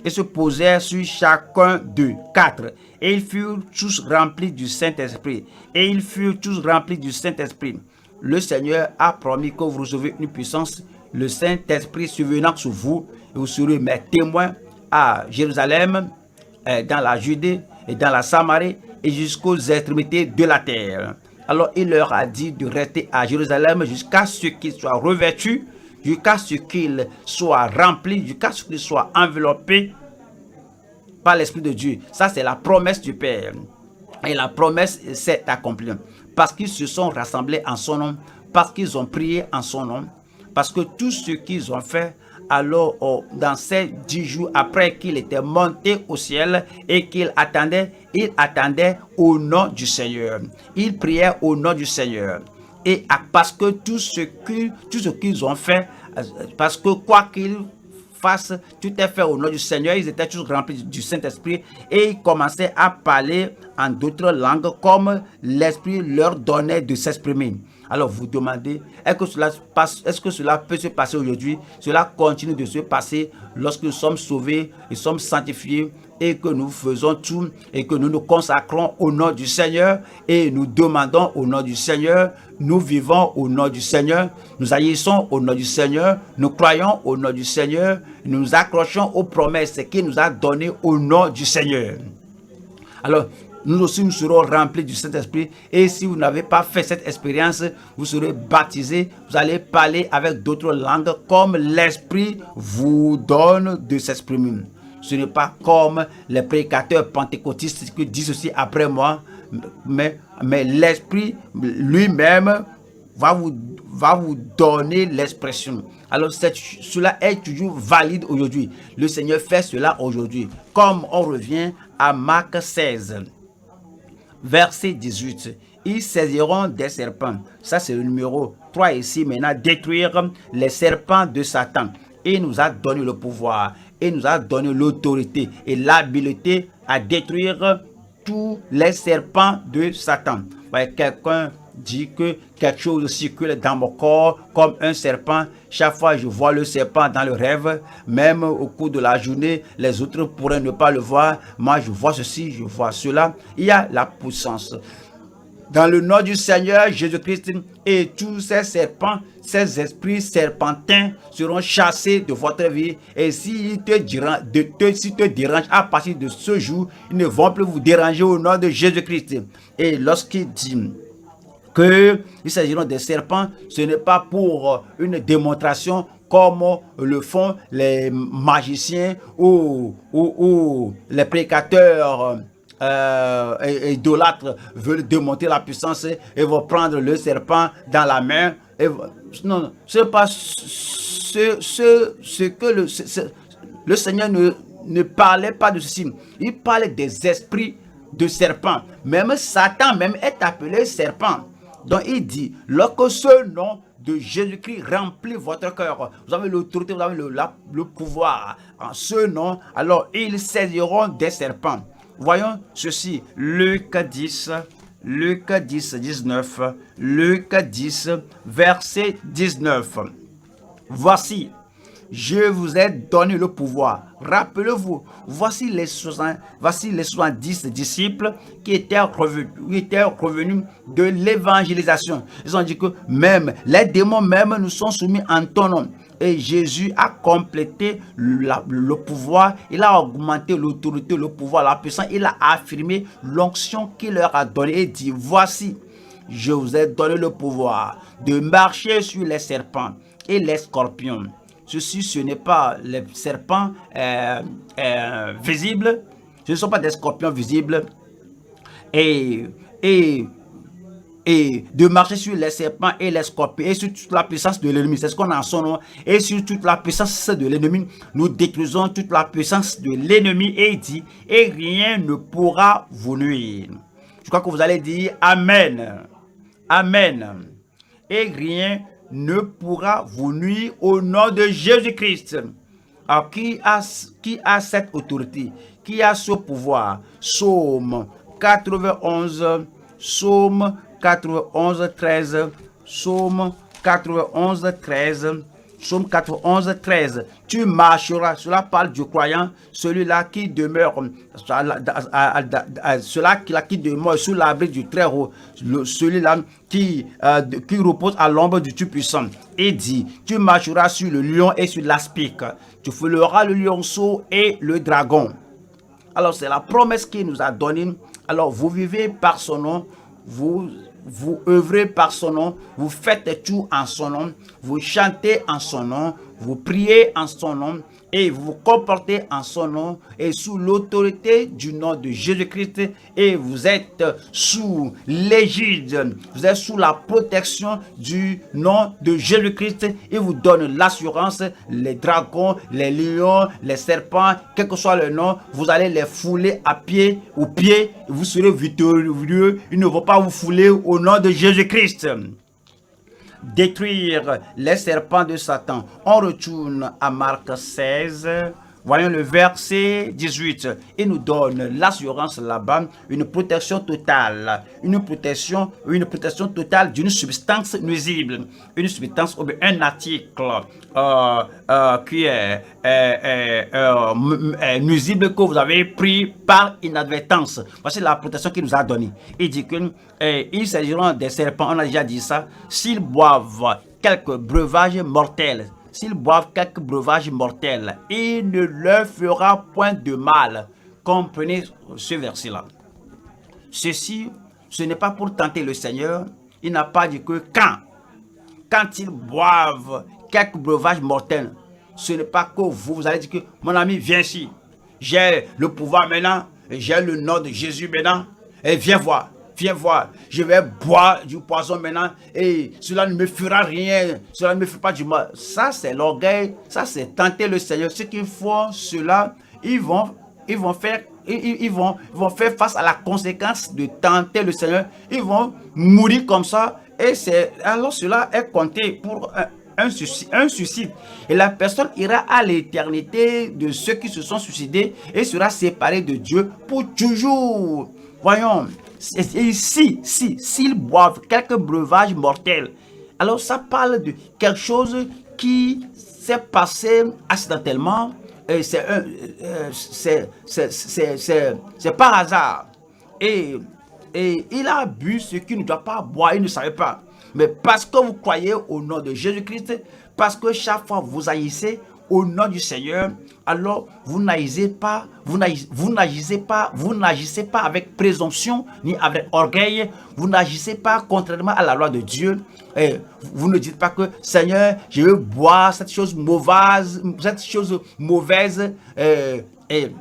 et se posèrent sur chacun d'eux, 4. Et ils furent tous remplis du Saint-Esprit. Et ils furent tous remplis du Saint-Esprit. Le Seigneur a promis que vous recevez une puissance, le Saint-Esprit survenant sur vous, et vous serez mes témoins à Jérusalem, dans la Judée et dans la Samarie et jusqu'aux extrémités de la terre. Alors il leur a dit de rester à Jérusalem jusqu'à ce qu'ils soient revêtus, jusqu'à ce qu'ils soient remplis, jusqu'à ce qu'ils soient enveloppés par l'Esprit de Dieu. Ça, c'est la promesse du Père. Et la promesse s'est accomplie. Parce qu'ils se sont rassemblés en son nom, parce qu'ils ont prié en son nom, parce que tout ce qu'ils ont fait, alors dans ces 10 jours après qu'il était monté au ciel et qu'il attendait, il attendait au nom du Seigneur. Il priait au nom du Seigneur. Et parce que tout ce qu'ils ont fait, parce que quoi qu'ils fassent, tout est fait au nom du Seigneur, ils étaient tous remplis du Saint-Esprit et ils commençaient à parler en d'autres langues comme l'Esprit leur donnait de s'exprimer. Alors vous demandez, est-ce que cela peut se passer aujourd'hui? Cela continue de se passer lorsque nous sommes sauvés, nous sommes sanctifiés et que nous faisons tout et que nous nous consacrons au nom du Seigneur et nous demandons au nom du Seigneur, nous vivons au nom du Seigneur, nous agissons au nom du Seigneur, nous croyons au nom du Seigneur, nous nous accrochons aux promesses qu'il nous a données au nom du Seigneur. Alors, nous aussi, nous serons remplis du Saint-Esprit. Et si vous n'avez pas fait cette expérience, vous serez baptisés. Vous allez parler avec d'autres langues comme l'Esprit vous donne de s'exprimer. Ce n'est pas comme les prédicateurs pentecôtistes qui disent ceci après moi, mais l'Esprit lui-même va vous donner l'expression. Alors cela est toujours valide aujourd'hui. Le Seigneur fait cela aujourd'hui. Comme on revient à Marc 16. Verset 18, ils saisiront des serpents. Ça, c'est le numéro 3 ici. Maintenant, détruire les serpents de Satan. Il nous a donné le pouvoir. et nous a donné l'autorité et l'habileté à détruire tous les serpents de Satan. Quelqu'un dit que quelque chose circule dans mon corps comme un serpent. Chaque fois je vois le serpent dans le rêve, même au cours de la journée, les autres pourraient ne pas le voir. Moi, je vois ceci, je vois cela. Il y a la puissance. Dans le nom du Seigneur Jésus-Christ, et tous ces serpents, ces esprits serpentins seront chassés de votre vie. Et s'ils te dérangent à partir de ce jour, ils ne vont plus vous déranger au nom de Jésus-Christ. Et lorsqu'il dit qu'il s'agiront des serpents, ce n'est pas pour une démonstration comme le font les magiciens ou les prédicateurs idolâtres veulent démontrer la puissance et vont prendre le serpent dans la main. Non, ce n'est pas ce que le Seigneur ne parlait pas de ceci. Il parlait des esprits de serpents. Même Satan même est appelé serpent. Donc il dit, lorsque ce nom de Jésus-Christ remplit votre cœur, vous avez l'autorité, vous avez le pouvoir en ce nom, alors ils saisiront des serpents. Voyons ceci, Luc 10, 19, Luc 10, verset 19. Voici, je vous ai donné le pouvoir. Rappelez-vous, voici les 70 disciples qui étaient revenus de l'évangélisation. Ils ont dit que même les démons même nous sont soumis en ton nom. Et Jésus a complété le pouvoir, il a augmenté l'autorité, le pouvoir, la puissance. Il a affirmé l'onction qu'il leur a donnée et dit, voici, je vous ai donné le pouvoir de marcher sur les serpents et les scorpions. Ceci, ce n'est pas les serpents visibles, ce ne sont pas des scorpions visibles, et de marcher sur les serpents et les scorpions et sur toute la puissance de l'ennemi. C'est ce qu'on a en son nom. Et sur toute la puissance de l'ennemi, nous détruisons toute la puissance de l'ennemi et dit, et rien ne pourra vous nuire. Je crois que vous allez dire Amen. Amen. Et rien ne pourra vous nuire au nom de Jésus-Christ. Alors, qui a cette autorité? Qui a ce pouvoir? Psaume 91, Psaume 91, 13, Psaume 91, 13, Psaume 91, 13. Tu marcheras, cela parle du croyant, celui-là qui demeure, qui demeure sous l'abri du Très-Haut, celui-là qui repose à l'ombre du Tout-Puissant. Et dit, tu marcheras sur le lion et sur l'aspic, tu fouleras le lionceau et le dragon. Alors c'est la promesse qu'il nous a donnée. Alors vous vivez par son nom, vous œuvrez par son nom, vous faites tout en son nom, vous chantez en son nom, vous priez en son nom et vous vous comportez en son nom et sous l'autorité du nom de Jésus-Christ, et vous êtes sous l'égide, vous êtes sous la protection du nom de Jésus-Christ. Il vous donne l'assurance, les dragons, les lions, les serpents, quel que soit le nom, vous allez les fouler à pied, au pied, vous serez victorieux, ils ne vont pas vous fouler au nom de Jésus-Christ. Détruire les serpents de Satan. On retourne à Marc 16. Voyons le verset 18. Il nous donne l'assurance là-bas, une protection totale. Une protection totale d'une substance nuisible. Une substance ou bien un article qui est nuisible que vous avez pris par inadvertance. Voici la protection qu'il nous a donnée. Il dit qu'ils s'agiront des serpents, on a déjà dit ça, s'ils boivent quelques breuvages mortels. S'ils boivent quelques breuvages mortels, il ne leur fera point de mal. Comprenez ce verset-là. Ceci, ce n'est pas pour tenter le Seigneur. Il n'a pas dit que quand ils boivent quelques breuvages mortels, ce n'est pas que vous allez dire que mon ami, viens ici. J'ai le pouvoir maintenant, j'ai le nom de Jésus maintenant, et viens voir. Viens voir, je vais boire du poison maintenant et cela ne me fera rien, cela ne me fera pas du mal. Ça, c'est l'orgueil, ça, c'est tenter le Seigneur. Ceux qui font cela, ils vont faire face à la conséquence de tenter le Seigneur. Ils vont mourir comme ça et alors cela est compté pour un suicide. Et la personne ira à l'éternité de ceux qui se sont suicidés et sera séparée de Dieu pour toujours. Voyons, s'ils boivent quelques breuvages mortels, alors ça parle de quelque chose qui s'est passé accidentellement. C'est par hasard. Et il a bu ce qu'il ne doit pas boire, il ne savait pas. Mais parce que vous croyez au nom de Jésus-Christ, parce que chaque fois vous haïssez au nom du Seigneur, alors vous n'agissez pas avec présomption ni avec orgueil, vous n'agissez pas contrairement à la loi de Dieu. Et vous ne dites pas que Seigneur, je veux boire cette chose mauvaise, et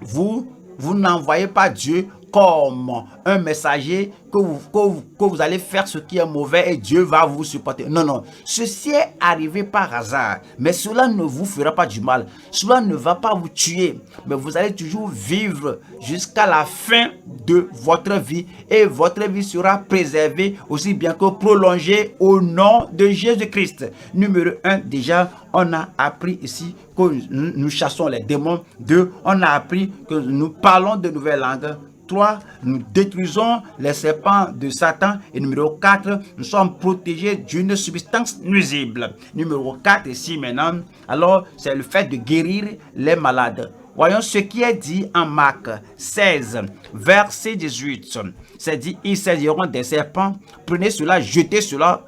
vous n'envoyez pas Dieu comme un messager que vous allez faire ce qui est mauvais et Dieu va vous supporter. Non, non. Ceci est arrivé par hasard. Mais cela ne vous fera pas du mal. Cela ne va pas vous tuer. Mais vous allez toujours vivre jusqu'à la fin de votre vie. Et votre vie sera préservée aussi bien que prolongée au nom de Jésus-Christ. Numéro 1, déjà, on a appris ici que nous chassons les démons. 2, on a appris que nous parlons de nouvelles langues. 3, nous détruisons les serpents de Satan. Et numéro 4, nous sommes protégés d'une substance nuisible. Numéro 4 ici maintenant, alors c'est le fait de guérir les malades. Voyons ce qui est dit en Marc 16, verset 18. C'est dit, ils saisiront des serpents, prenez cela, jetez cela,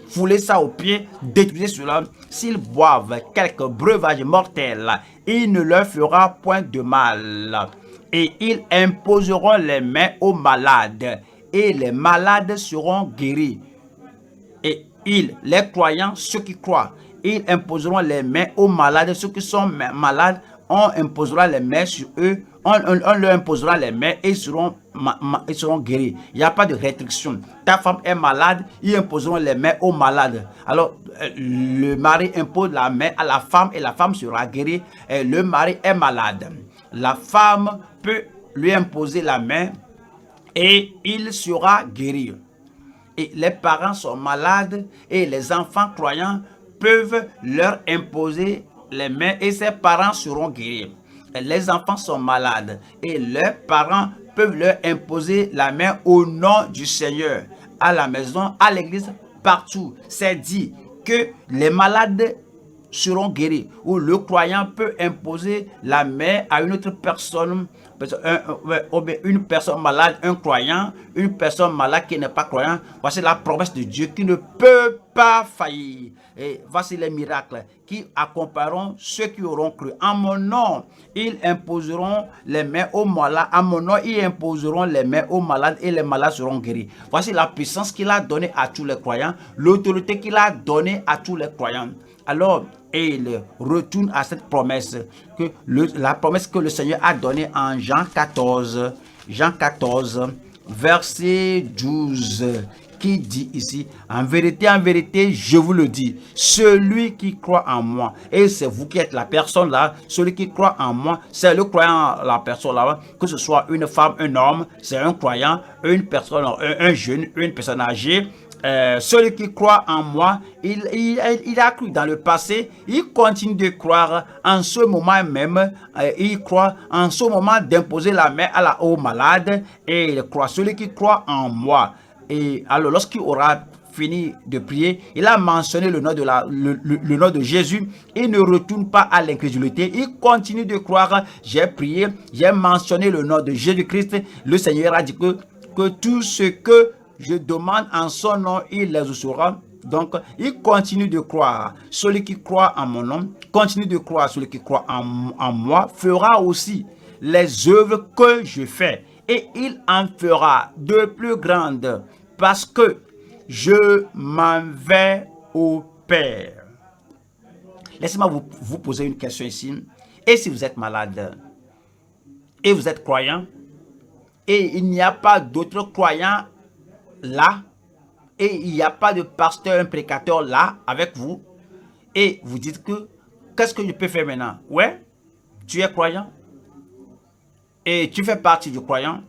foulez ça au pied, détruisez cela. S'ils boivent quelques breuvages mortels, il ne leur fera point de mal. Et ils imposeront les mains aux malades, et les malades seront guéris. Et les croyants, ceux qui croient, ils imposeront les mains aux malades, ceux qui sont malades, on imposera les mains sur eux, on leur imposera les mains et ils seront guéris. Il n'y a pas de restriction. Ta femme est malade, ils imposeront les mains aux malades. Alors, le mari impose la main à la femme et la femme sera guérie. Et le mari est malade. La femme peut lui imposer la main et il sera guéri. Et les parents sont malades et les enfants croyants peuvent leur imposer les mains et ses parents seront guéris. Et les enfants sont malades et leurs parents peuvent leur imposer la main au nom du Seigneur. À la maison, à l'église, partout. C'est dit que les malades seront guéris. Ou le croyant peut imposer la main à une autre personne, une personne malade, un croyant, une personne malade qui n'est pas croyant. Voici la promesse de Dieu qui ne peut pas faillir. Et voici les miracles qui accompagneront ceux qui auront cru. En mon nom, ils imposeront les mains aux malades. En mon nom, ils imposeront les mains aux malades et les malades seront guéris. Voici la puissance qu'il a donnée à tous les croyants, l'autorité qu'il a donnée à tous les croyants. Alors, et il retourne à cette promesse, la promesse que le Seigneur a donnée en Jean 14, verset 12, qui dit ici, en vérité, je vous le dis, celui qui croit en moi, et c'est vous qui êtes la personne là, celui qui croit en moi, c'est le croyant, la personne là, que ce soit une femme, un homme, c'est un croyant, une personne, un jeune, une personne âgée. Celui qui croit en moi, il a cru dans le passé, il continue de croire en ce moment même, il croit en ce moment d'imposer la main aux malades et il croit, celui qui croit en moi. Et alors lorsqu'il aura fini de prier, il a mentionné le nom de Jésus, il ne retourne pas à l'incrédulité, il continue de croire, j'ai prié, j'ai mentionné le nom de Jésus-Christ, le Seigneur a dit que tout ce que je demande en son nom, il les reçoit. Donc, il continue de croire. Celui qui croit en mon nom, continue de croire. Celui qui croit en moi fera aussi les œuvres que je fais. Et il en fera de plus grandes parce que je m'en vais au Père. Laissez-moi vous poser une question ici. Et si vous êtes malade et vous êtes croyant et il n'y a pas d'autres croyants là, et il n'y a pas de pasteur, un prédicateur là avec vous, et vous dites que qu'est-ce que je peux faire maintenant? Ouais, tu es croyant et tu fais partie du croyant,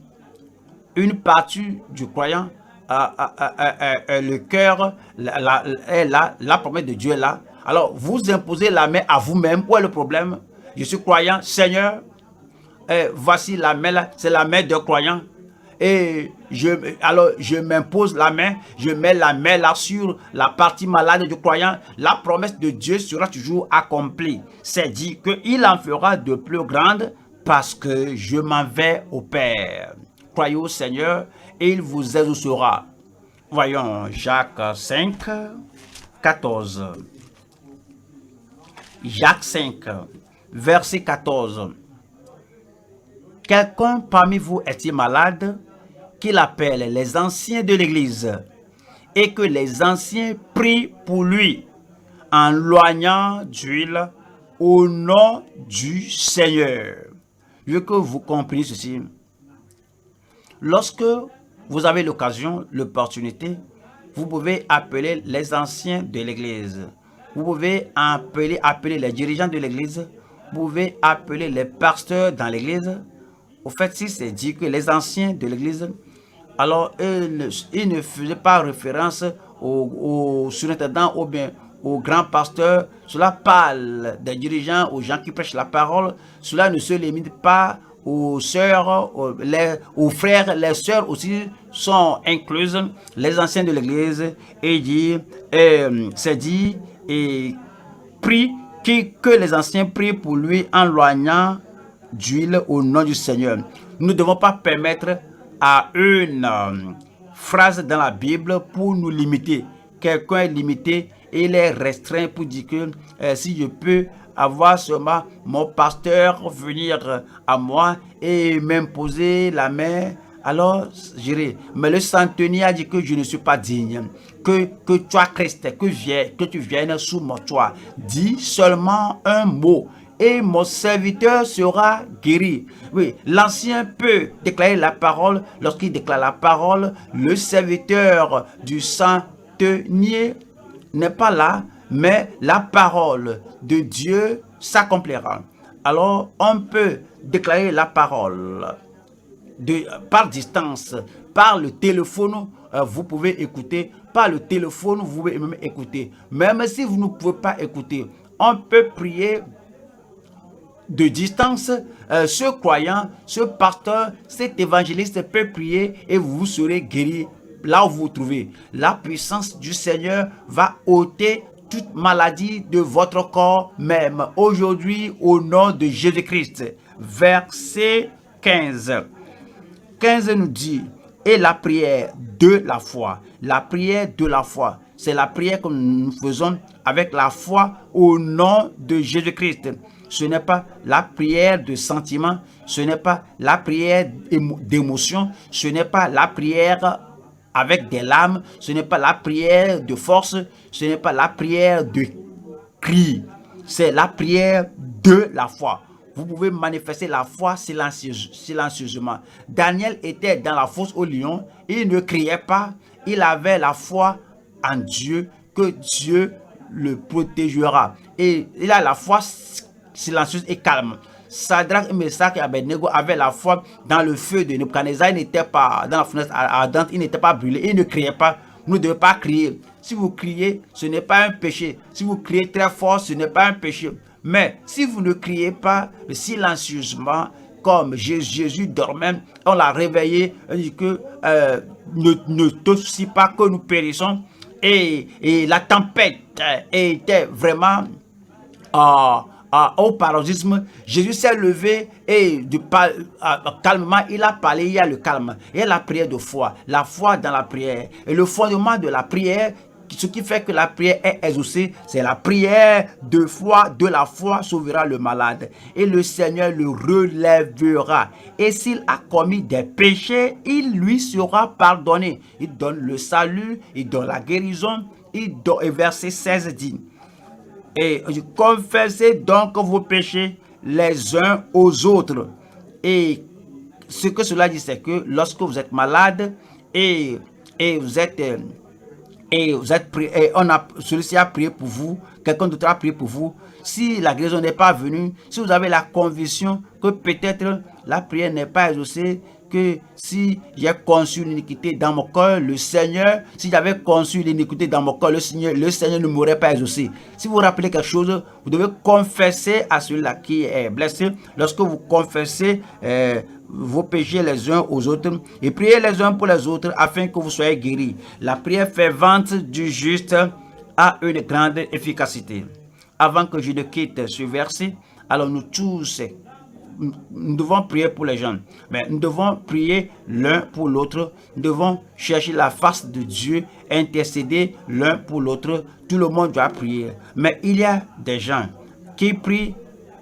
une partie du croyant le cœur, la promesse de Dieu est là. Alors, vous imposez la main à vous-même. Où est le problème? Je suis croyant, Seigneur, voici la main là, c'est la main d'un croyant. Et alors je m'impose la main, je mets la main là sur la partie malade du croyant. La promesse de Dieu sera toujours accomplie. C'est dit qu'il en fera de plus grandes parce que je m'en vais au Père. Croyez au Seigneur et il vous exaucera. Voyons Jacques 5, 14. Jacques 5, verset 14. Quelqu'un parmi vous est-il malade, qu'il appelle les anciens de l'Église et que les anciens prient pour lui en loignant d'huile au nom du Seigneur. Je veux que vous compreniez ceci. Lorsque vous avez l'occasion, l'opportunité, vous pouvez appeler les anciens de l'Église. Vous pouvez appeler les dirigeants de l'Église. Vous pouvez appeler les pasteurs dans l'Église. Au fait, si c'est dit que les anciens de l'Église, alors ils ne faisaient pas référence au surintendant ou bien au grand pasteur. Cela parle des dirigeants, aux gens qui prêchent la parole. Cela ne se limite pas aux sœurs, aux frères. Les sœurs aussi sont incluses. Les anciens de l'Église, et dit, c'est dit, et prie que les anciens prient pour lui en loignant d'huile au nom du Seigneur. Nous ne devons pas permettre à une phrase dans la Bible pour nous limiter. Quelqu'un est limité et il est restreint pour dire que si je peux avoir seulement mon pasteur venir à moi et m'imposer la main, alors j'irai. Mais le centenier a dit que je ne suis pas digne. Que toi, Christ, que tu viennes sous mon toit. Dis seulement un mot et mon serviteur sera guéri. Oui, l'ancien peut déclarer la parole. Lorsqu'il déclare la parole, le serviteur du centenier n'est pas là, mais la parole de Dieu s'accomplira. Alors, on peut déclarer la parole par distance, par le téléphone, vous pouvez écouter. Par le téléphone, vous pouvez même écouter. Même si vous ne pouvez pas écouter, on peut prier de distance. Ce croyant, ce pasteur, cet évangéliste peut prier et vous serez guéri là où vous vous trouvez. La puissance du Seigneur va ôter toute maladie de votre corps même aujourd'hui au nom de Jésus-Christ. Verset 15. 15 nous dit, et la prière de la foi. La prière de la foi. C'est la prière que nous faisons avec la foi au nom de Jésus-Christ. Ce n'est pas la prière de sentiment, ce n'est pas la prière d'émotion, ce n'est pas la prière avec des larmes, ce n'est pas la prière de force, ce n'est pas la prière de cri, c'est la prière de la foi. Vous pouvez manifester la foi silencieusement. Daniel était dans la fosse au lion, il ne criait pas, il avait la foi en Dieu, que Dieu le protégera. Et il a la foi silencieuse et calme. Sadrach, Meshach et Abednego avaient la foi dans le feu de Nebuchadnezzar. Il n'était pas dans la fenêtre ardente, il n'était pas brûlé, il ne criait pas. Vous ne devez pas crier. Si vous criez, ce n'est pas un péché. Si vous criez très fort, ce n'est pas un péché. Mais si vous ne criez pas silencieusement, comme Jésus dormait, on l'a réveillé, on dit que ne te soucie pas que nous périssons. Et la tempête était vraiment au paroxysme. Jésus s'est levé et calmement, il a parlé, il y a le calme. Et la prière de foi, la foi dans la prière. Et le fondement de la prière, ce qui fait que la prière est exaucée, c'est la prière de foi. De la foi sauvera le malade et le Seigneur le relèvera. Et s'il a commis des péchés, il lui sera pardonné. Il donne le salut, il donne la guérison. Et verset 16 dit, et confessez donc vos péchés les uns aux autres. Et ce que cela dit, c'est que lorsque vous êtes malade et vous êtes celui-ci a prié pour vous, quelqu'un d'autre a prié pour vous, si la guérison n'est pas venue, si vous avez la conviction que peut-être la prière n'est pas exaucée, que si j'ai conçu l'iniquité dans mon cœur, le Seigneur, si j'avais conçu l'iniquité dans mon cœur, le Seigneur ne m'aurait pas exaucé. Si vous vous rappelez quelque chose, vous devez confesser à celui-là qui est blessé. Lorsque vous confessez vos péchés les uns aux autres et priez les uns pour les autres afin que vous soyez guéris. La prière fervente du juste a une grande efficacité. Avant que je ne quitte ce verset, alors nous tous, nous devons prier pour les gens, mais nous devons prier l'un pour l'autre. Nous devons chercher la face de Dieu, intercéder l'un pour l'autre. Tout le monde doit prier. Mais il y a des gens qui prient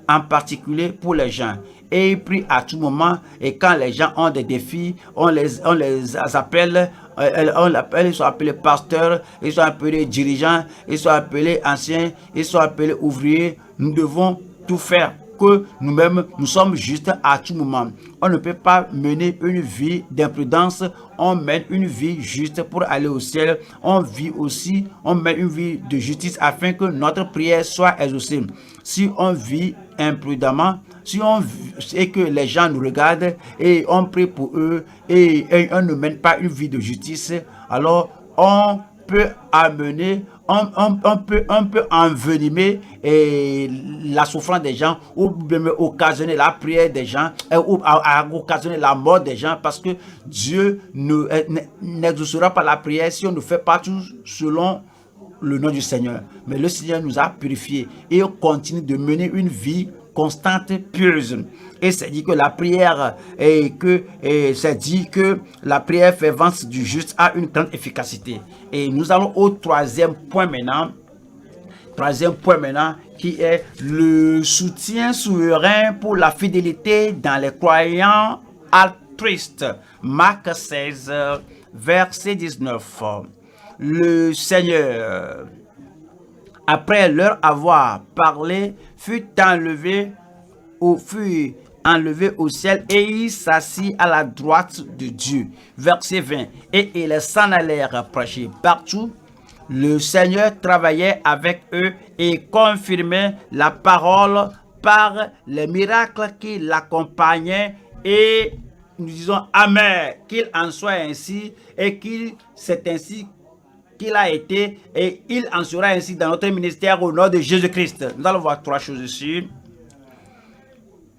en particulier pour les gens. Et ils prient à tout moment. Et quand les gens ont des défis, on les appelle. Ils sont appelés pasteurs, ils sont appelés dirigeants, ils sont appelés anciens, ils sont appelés ouvriers. Nous devons tout faire que nous-mêmes, nous sommes justes à tout moment. On ne peut pas mener une vie d'imprudence. On mène une vie juste pour aller au ciel. On mène une vie de justice afin que notre prière soit exaucée. Si on vit imprudemment, et que les gens nous regardent et on prie pour eux et on ne mène pas une vie de justice, alors on peut amener, on peut envenimer la souffrance des gens, ou même occasionner la prière des gens, ou occasionner la mort des gens, parce que Dieu n'exaucera pas la prière si on ne fait pas tout selon le nom du Seigneur. Mais le Seigneur nous a purifiés et on continue de mener une vie constante, pieuse. Et c'est dit que la prière c'est dit que la prière fervente du juste a une grande efficacité. Et nous allons au troisième point maintenant, qui est le soutien souverain pour la fidélité dans les croyants altruistes. Marc 16, verset 19. Le Seigneur, après leur avoir parlé, fut enlevé au ciel et il s'assit à la droite de Dieu. Verset 20. Et ils s'en allèrent prêcher partout. Le Seigneur travaillait avec eux et confirmait la parole par les miracles qui l'accompagnaient, et nous disons Amen, qu'il en soit ainsi et c'est ainsi qu'il a été, et il en sera ainsi dans notre ministère au nom de Jésus-Christ. Nous allons voir trois choses ici.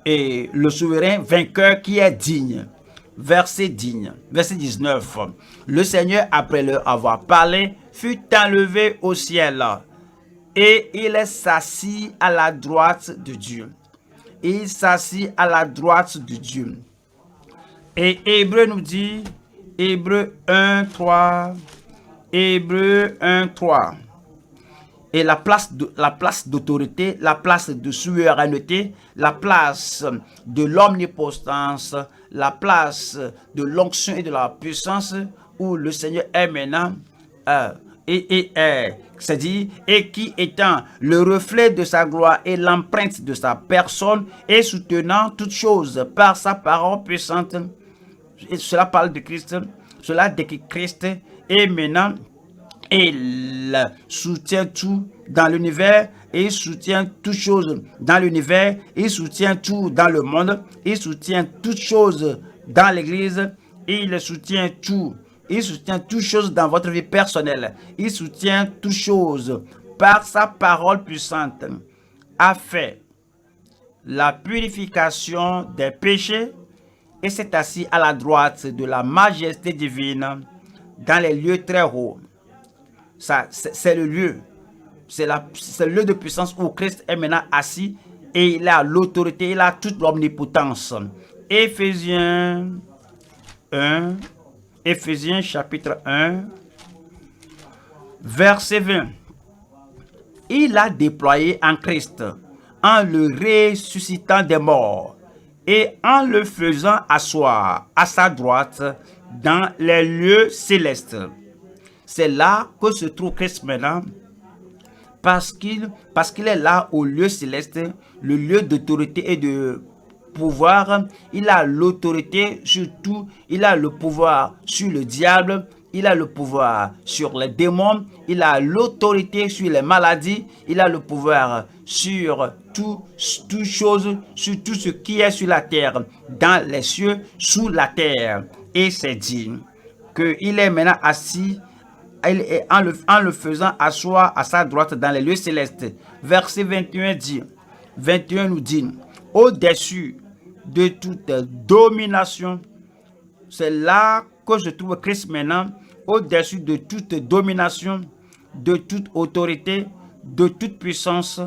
Et le souverain vainqueur qui est digne. Verset 19. Le Seigneur, après leur avoir parlé, fut enlevé au ciel et il s'assit à la droite de Dieu. Il s'assit à la droite de Dieu. Et Hébreu nous dit, Hébreu 1:3. Et la place d'autorité, la place de souveraineté, la place de l'omnipotence, la place de l'onction et de la puissance où le Seigneur est maintenant, c'est-à-dire, et qui étant le reflet de sa gloire et l'empreinte de sa personne et soutenant toutes choses par sa parole puissante. Et cela parle de Christ, cela décrit Christ. Et maintenant, il soutient tout dans l'univers, il soutient toutes choses dans l'univers, il soutient tout dans le monde, il soutient toutes choses dans l'église, il soutient tout. Il soutient toutes choses dans votre vie personnelle. Il soutient toutes choses par sa parole puissante, a fait la purification des péchés et s'est assis à la droite de la majesté divine dans les lieux très hauts. Ça, c'est le lieu. C'est le lieu de puissance où Christ est maintenant assis et il a l'autorité, il a toute l'omnipotence. Éphésiens chapitre 1, verset 20. Il a déployé en Christ, en le ressuscitant des morts et en le faisant asseoir à sa droite dans les lieux célestes. C'est là que se trouve Christ maintenant, parce qu'il est là au lieu céleste, le lieu d'autorité et de pouvoir. Il a l'autorité sur tout, il a le pouvoir sur le diable Il a le pouvoir sur les démons, il a l'autorité sur les maladies, il a le pouvoir sur toute chose, sur tout ce qui est sur la terre, dans les cieux, sous la terre. Et c'est dit qu'il est maintenant assis en le faisant asseoir à sa droite dans les lieux célestes. Verset 21 nous dit, au-dessus de toute domination, c'est là que je trouve Christ maintenant, au-dessus de toute domination, de toute autorité, de toute puissance,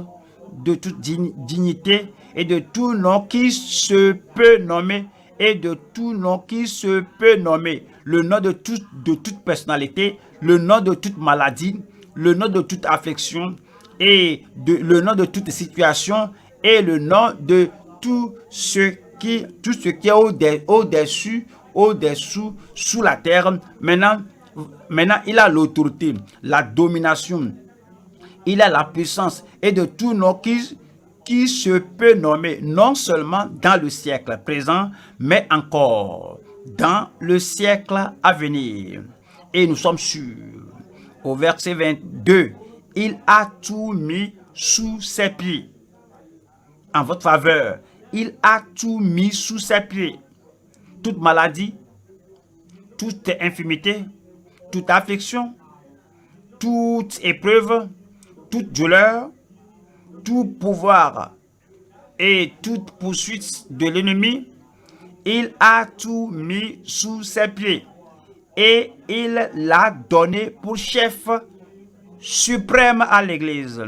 de toute dignité et de tout nom qui se peut nommer et de tout nom qui se peut nommer, le nom de toute personnalité, le nom de toute maladie, le nom de toute affliction et le nom de toute situation et le nom de tout ce qui est au-dessus, au-dessous, sous la terre. Maintenant, il a l'autorité, la domination, il a la puissance et de tout nom qui se peut nommer, non seulement dans le siècle présent, mais encore dans le siècle à venir. Et nous sommes sûrs, au verset 22, il a tout mis sous ses pieds. En votre faveur, il a tout mis sous ses pieds. Toute maladie, toute infirmité, toute affliction, toute épreuve, toute douleur, tout pouvoir et toute poursuite de l'ennemi, il a tout mis sous ses pieds et il l'a donné pour chef suprême à l'Église.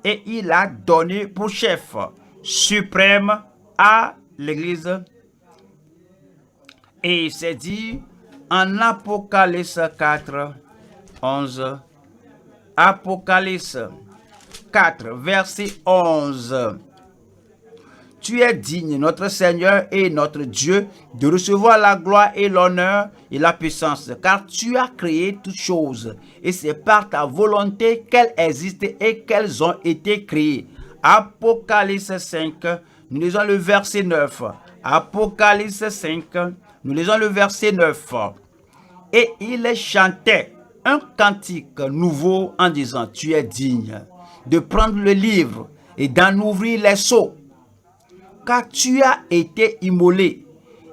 Et il a donné pour chef suprême à l'Église. Et c'est dit en Apocalypse 4, 11. Apocalypse 4, verset 11. Tu es digne, notre Seigneur et notre Dieu, de recevoir la gloire et l'honneur et la puissance, car tu as créé toutes choses, et c'est par ta volonté qu'elles existent et qu'elles ont été créées. Apocalypse 5, nous lisons le verset 9. Apocalypse 5, nous lisons le verset 9. Et il chantait un cantique nouveau en disant, tu es digne de prendre le livre et d'en ouvrir les sceaux, car tu as été immolé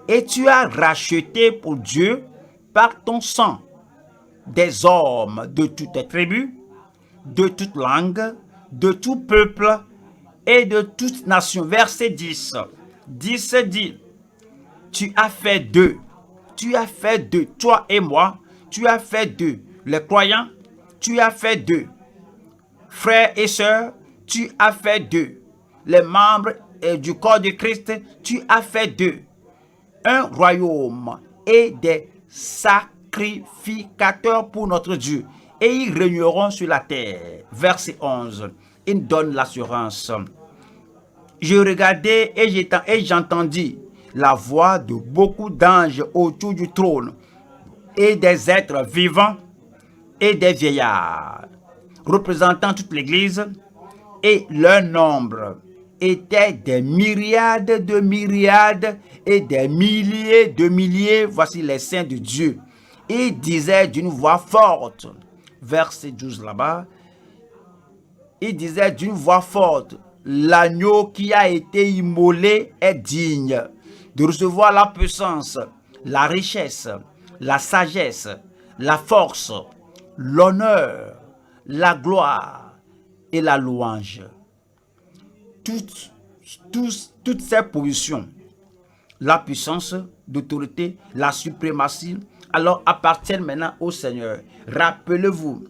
et tu as racheté pour Dieu par ton sang des hommes de toute tribu, de toute langue, de tout peuple et de toute nation. Verset 10. 10 dit, tu as fait d'eux, toi et moi, tu as fait d'eux les croyants, tu as fait d'eux frères et sœurs, tu as fait d'eux les membres du corps de Christ, tu as fait d'eux un royaume et des sacrificateurs pour notre Dieu, et ils régneront sur la terre. Verset 11, il donne l'assurance. Je regardais et j'entendis la voix de beaucoup d'anges autour du trône et des êtres vivants et des vieillards, représentant toute l'Église, et leur nombre était des myriades de myriades et des milliers de milliers. Voici les saints de Dieu. Il disait d'une voix forte, verset 12 là-bas, il disait d'une voix forte, l'agneau qui a été immolé est digne de recevoir la puissance, la richesse, la sagesse, la force, l'honneur, la gloire et la louange. Toutes ces positions, la puissance, l'autorité, la suprématie, alors appartiennent maintenant au Seigneur. Rappelez-vous,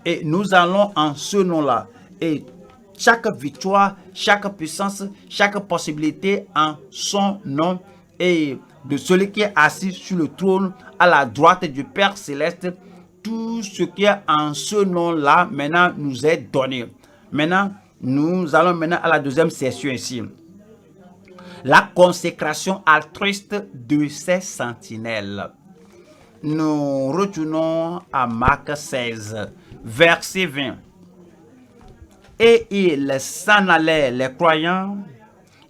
et nous allons en ce nom-là, et chaque victoire, chaque puissance, chaque possibilité en son nom, et de celui qui est assis sur le trône à la droite du Père Céleste, tout ce qui est en ce nom-là maintenant nous est donné. Maintenant, nous allons maintenant à la deuxième session ici. La consécration altruiste de ces sentinelles. Nous retournons à Marc 16, verset 20. Et ils s'en allèrent, les croyants,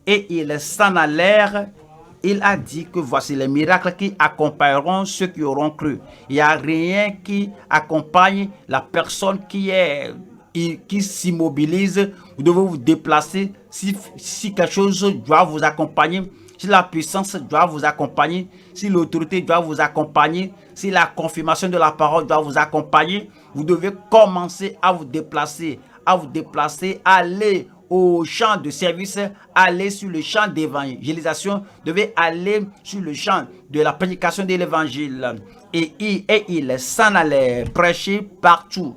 et ils s'en allèrent il a dit que voici les miracles qui accompagneront ceux qui auront cru. Il n'y a rien qui accompagne la personne qui s'immobilise. Vous devez vous déplacer. Si quelque chose doit vous accompagner, si la puissance doit vous accompagner, si l'autorité doit vous accompagner, si la confirmation de la parole doit vous accompagner, vous devez commencer à vous déplacer, aller au champ de service, aller sur le champ d'évangélisation, devez aller sur le champ de la prédication de l'évangile. Et il s'en allait prêcher partout.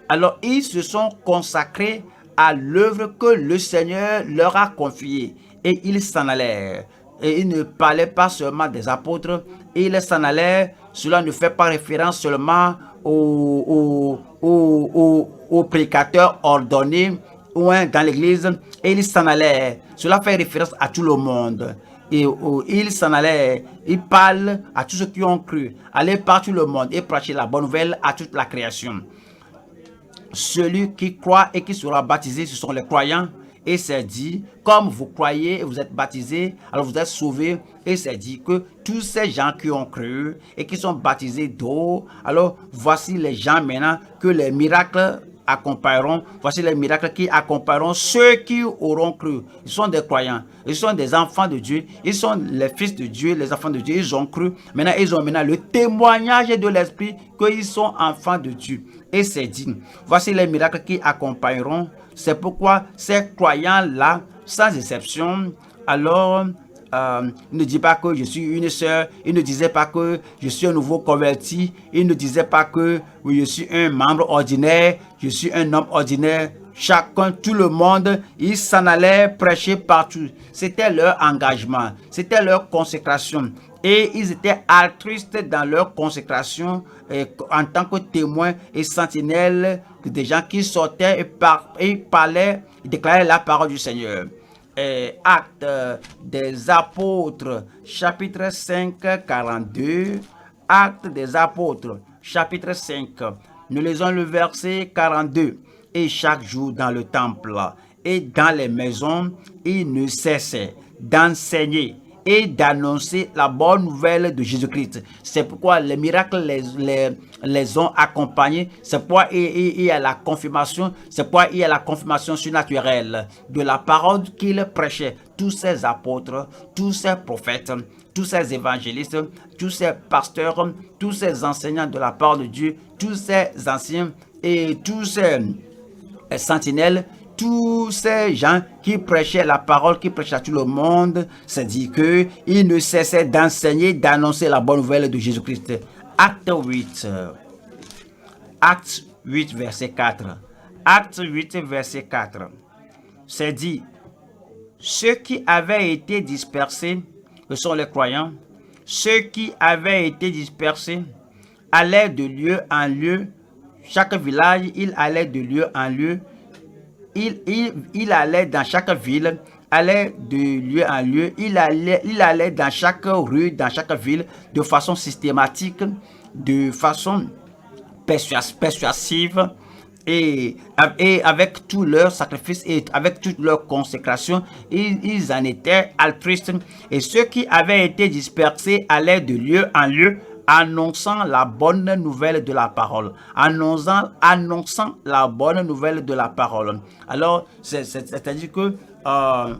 Alors, ils se sont consacrés à l'œuvre que le Seigneur leur a confiée. Et ils s'en allèrent. Et ils ne parlaient pas seulement des apôtres, ils s'en allèrent. Cela ne fait pas référence seulement aux prédicateurs ordonnés dans l'église. Et ils s'en allèrent. Cela fait référence à tout le monde. Et ils s'en allaient, ils parlent à tous ceux qui ont cru, aller par tout le monde et prêcher la bonne nouvelle à toute la création. Celui qui croit et qui sera baptisé, ce sont les croyants. Et c'est dit, comme vous croyez et vous êtes baptisés, alors vous êtes sauvés. Et c'est dit que tous ces gens qui ont cru et qui sont baptisés d'eau, alors voici les gens maintenant que les miracles accompagneront. Voici les miracles qui accompagneront ceux qui auront cru. Ils sont des croyants, ils sont des enfants de Dieu, ils sont les fils de Dieu, les enfants de Dieu, ils ont cru. Maintenant, ils ont le témoignage de l'Esprit qu'ils sont enfants de Dieu. Et c'est dit, voici les miracles qui accompagneront. C'est pourquoi ces croyants-là, sans exception, alors il ne dit pas que je suis une sœur, il ne disait pas que je suis un nouveau converti, il ne disait pas que oui, je suis un membre ordinaire, je suis un homme ordinaire. Chacun, tout le monde, ils s'en allaient prêcher partout. C'était leur engagement, c'était leur consécration. Et ils étaient altruistes dans leur consécration en tant que témoins et sentinelles des gens qui sortaient et parlaient, et déclaraient la parole du Seigneur. Actes des apôtres, chapitre 5, 42. Actes des apôtres, chapitre 5. Nous lisons le verset 42. Et chaque jour dans le temple et dans les maisons, ils ne cessaient d'enseigner et d'annoncer la bonne nouvelle de Jésus-Christ. C'est pourquoi les miracles les ont accompagnés. C'est pourquoi il y a la confirmation. C'est pourquoi il y a la confirmation surnaturelle de la parole qu'ils prêchaient. Tous ces apôtres, tous ces prophètes, tous ces évangélistes, tous ces pasteurs, tous ces enseignants de la parole de Dieu, tous ces anciens et tous ces sentinelles, tous ces gens qui prêchaient la parole, qui prêchaient à tout le monde, c'est dit qu'ils ne cessaient d'enseigner, d'annoncer la bonne nouvelle de Jésus-Christ. Acte 8, verset 4. Acte 8, verset 4. C'est dit, ceux qui avaient été dispersés, ce sont les croyants, ceux qui avaient été dispersés allaient de lieu en lieu. Chaque village, il allait de lieu en lieu. Il allait dans chaque ville, allait de lieu en lieu. Il allait dans chaque rue, dans chaque ville, de façon systématique, de façon persuasive, et avec tout leur sacrifice et avec toute leur consécration, ils en étaient altruistes. Et ceux qui avaient été dispersés allaient de lieu en lieu, annonçant la bonne nouvelle de la parole. Annonçant la bonne nouvelle de la parole. Alors, c'est-à-dire que,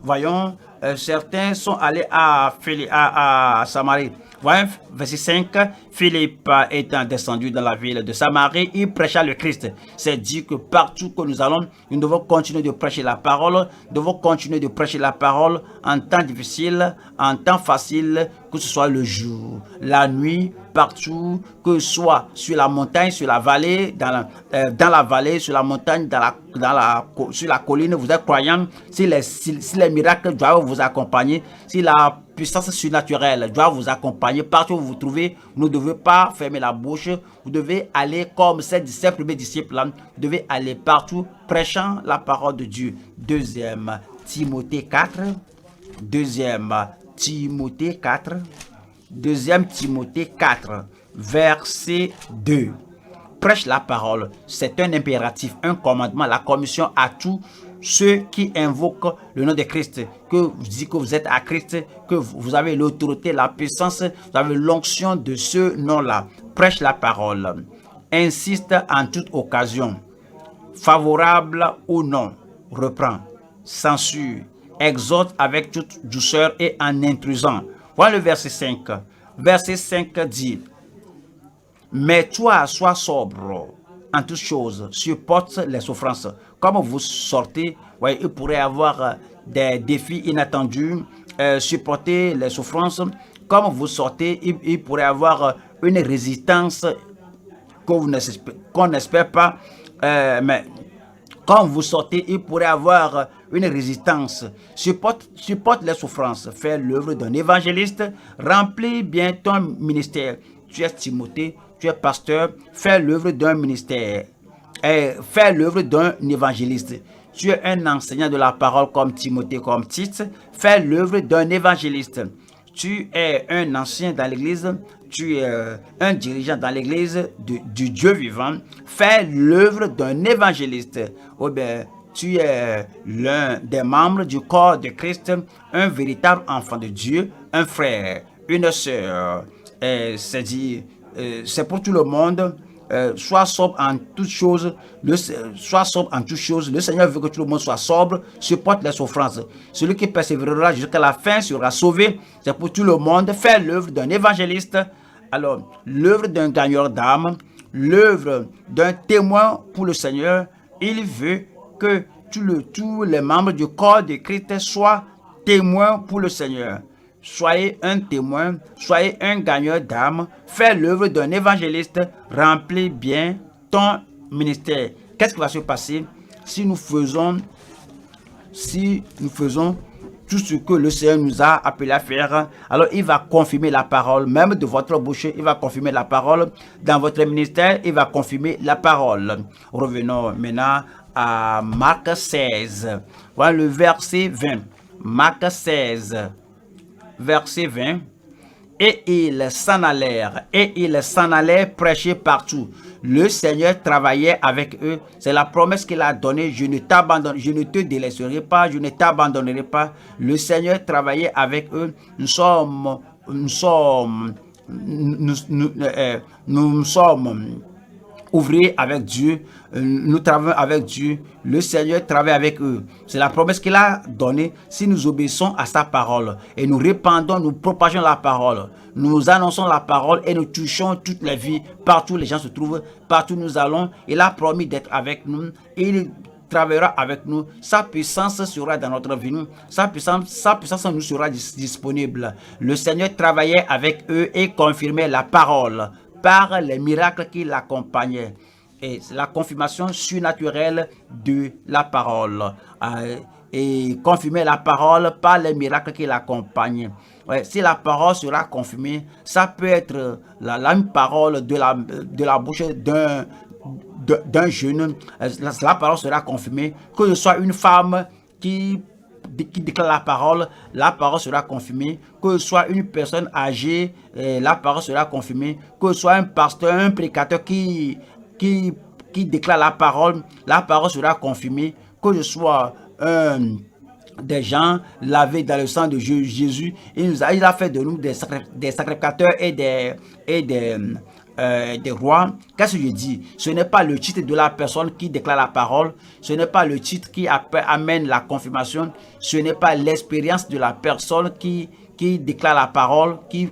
voyons, certains sont allés à Samarie. Voyons, verset 5, Philippe étant descendu dans la ville de Samarie, il prêcha le Christ. C'est dit que partout que nous allons, nous devons continuer de prêcher la parole. Nous devons continuer de prêcher la parole en temps difficile, en temps facile, que ce soit le jour, la nuit, partout, que ce soit sur la montagne, sur la vallée, dans la vallée, sur la montagne, sur la colline, vous êtes croyants. Si les miracles doivent vous accompagner, si la puissance surnaturelle doit vous accompagner partout où vous vous trouvez, vous ne devez pas fermer la bouche. Vous devez aller comme ces premiers disciples, vous devez aller partout prêchant la parole de Dieu. 2 Timothée 4, 2 Timothée 4, verset 2. Prêche la parole, c'est un impératif, un commandement, la commission à tous ceux qui invoquent le nom de Christ, que vous dites que vous êtes à Christ, que vous avez l'autorité, la puissance, vous avez l'onction de ce nom-là. Prêche la parole. Insiste en toute occasion, favorable ou non. Reprend, censure, exhorte avec toute douceur et en intrusant. Voilà le verset 5. Verset 5 dit, mais toi, sois sobre en toutes choses, supporte les souffrances. Comme vous sortez, ouais, il pourrait y avoir des défis inattendus, supporter les souffrances. Comme vous sortez, il pourrait y avoir une résistance qu'on n'espère pas, mais quand vous sortez, il pourrait y avoir une résistance. Supporte les souffrances. Fais l'œuvre d'un évangéliste. Remplis bien ton ministère. Tu es Timothée, tu es pasteur. Fais l'œuvre d'un ministère. Fais l'œuvre d'un évangéliste. Tu es un enseignant de la parole comme Timothée, comme Tite. Fais l'œuvre d'un évangéliste. Tu es un ancien dans l'église, tu es un dirigeant dans l'église du Dieu vivant, fais l'œuvre d'un évangéliste. Ou bien, tu es l'un des membres du corps de Christ, un véritable enfant de Dieu, un frère, une sœur. C'est pour tout le monde. Sois sobre en toutes choses. Sois sobre en toutes choses. Le Seigneur veut que tout le monde soit sobre, supporte les souffrances. Celui qui persévérera jusqu'à la fin sera sauvé. C'est pour tout le monde. Fais l'œuvre d'un évangéliste. Alors, l'œuvre d'un gagneur d'âme, l'œuvre d'un témoin pour le Seigneur. Il veut que tous les membres du corps de Christ soient témoins pour le Seigneur. Soyez un témoin, soyez un gagneur d'âme, fais l'œuvre d'un évangéliste, remplis bien ton ministère. Qu'est-ce qui va se passer si nous faisons tout ce que le Seigneur nous a appelé à faire? Alors il va confirmer la parole, même de votre bouche, il va confirmer la parole. Dans votre ministère, il va confirmer la parole. Revenons maintenant à Marc 16. Voilà le verset 20. Marc 16. Verset 20, et ils s'en allèrent prêcher partout. Le Seigneur travaillait avec eux. C'est la promesse qu'il a donnée. Je ne te délaisserai pas, je ne t'abandonnerai pas. Le Seigneur travaillait avec eux. Nous sommes ouvriers avec Dieu, nous travaillons avec Dieu, le Seigneur travaille avec eux. C'est la promesse qu'il a donnée si nous obéissons à sa parole et nous répandons, nous propageons la parole, nous annonçons la parole et nous touchons toutes les vies, partout les gens se trouvent, partout nous allons. Il a promis d'être avec nous et il travaillera avec nous. Sa puissance sera dans notre vie. Sa puissance nous sera disponible. Le Seigneur travaillait avec eux et confirmait la parole par les miracles qui l'accompagnaient. Et c'est la confirmation surnaturelle de la parole. Et confirmer la parole par les miracles qui l'accompagnent. Ouais, si la parole sera confirmée, ça peut être la même parole de la bouche d'un jeune. La parole sera confirmée. Que ce soit une femme qui déclare la parole sera confirmée. Que ce soit une personne âgée, la parole sera confirmée. Que ce soit un pasteur, un prédicateur qui déclare la parole sera confirmée. Que ce soit des gens lavés dans le sang de Jésus, il a fait de nous des sacrificateurs et des rois. Qu'est-ce que je dis? Ce n'est pas le titre de la personne qui déclare la parole, ce n'est pas le titre qui amène la confirmation, ce n'est pas l'expérience de la personne qui déclare la parole, qui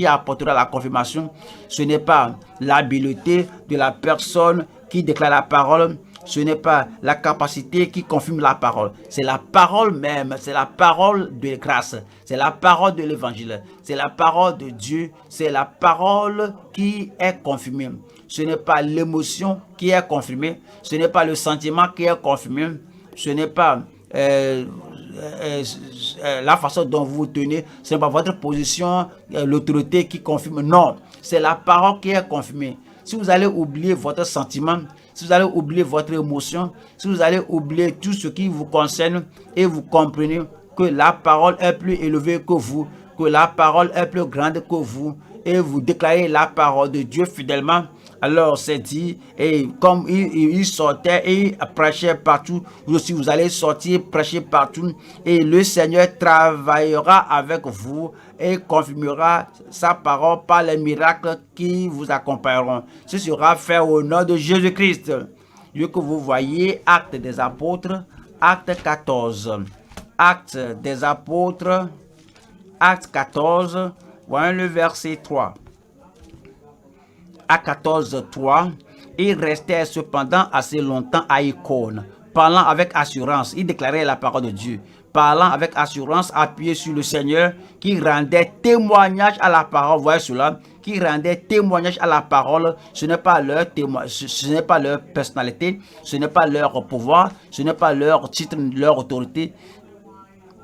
apportera la confirmation, ce n'est pas l'habileté de la personne qui déclare la parole, ce n'est pas la capacité qui confirme la parole. C'est la parole même, c'est la parole de grâce, c'est la parole de l'évangile, c'est la parole de Dieu, c'est la parole qui est confirmée. Ce n'est pas l'émotion qui est confirmée, ce n'est pas le sentiment qui est confirmé, ce n'est pas la façon dont vous vous tenez, ce n'est pas votre position, l'autorité qui confirme. Non, c'est la parole qui est confirmée. Si vous allez oublier votre sentiment, si vous allez oublier votre émotion, si vous allez oublier tout ce qui vous concerne et vous comprenez que la parole est plus élevée que vous, que la parole est plus grande que vous et vous déclarez la parole de Dieu fidèlement, alors c'est dit, et comme il sortait et il prêchait partout, vous aussi vous allez sortir, prêcher partout, et le Seigneur travaillera avec vous et confirmera sa parole par les miracles qui vous accompagneront. Ce sera fait au nom de Jésus-Christ. Lieu que vous voyez, Actes des Apôtres, Acte 14. Actes des Apôtres, Acte 14, voyons le verset 3. À 14, 3, il restait cependant assez longtemps à Icône, parlant avec assurance. Il déclarait la parole de Dieu, parlant avec assurance, appuyé sur le Seigneur, qui rendait témoignage à la parole. Voyez cela, qui rendait témoignage à la parole. Ce n'est pas leur ce n'est pas leur personnalité, ce n'est pas leur pouvoir, ce n'est pas leur titre, leur autorité.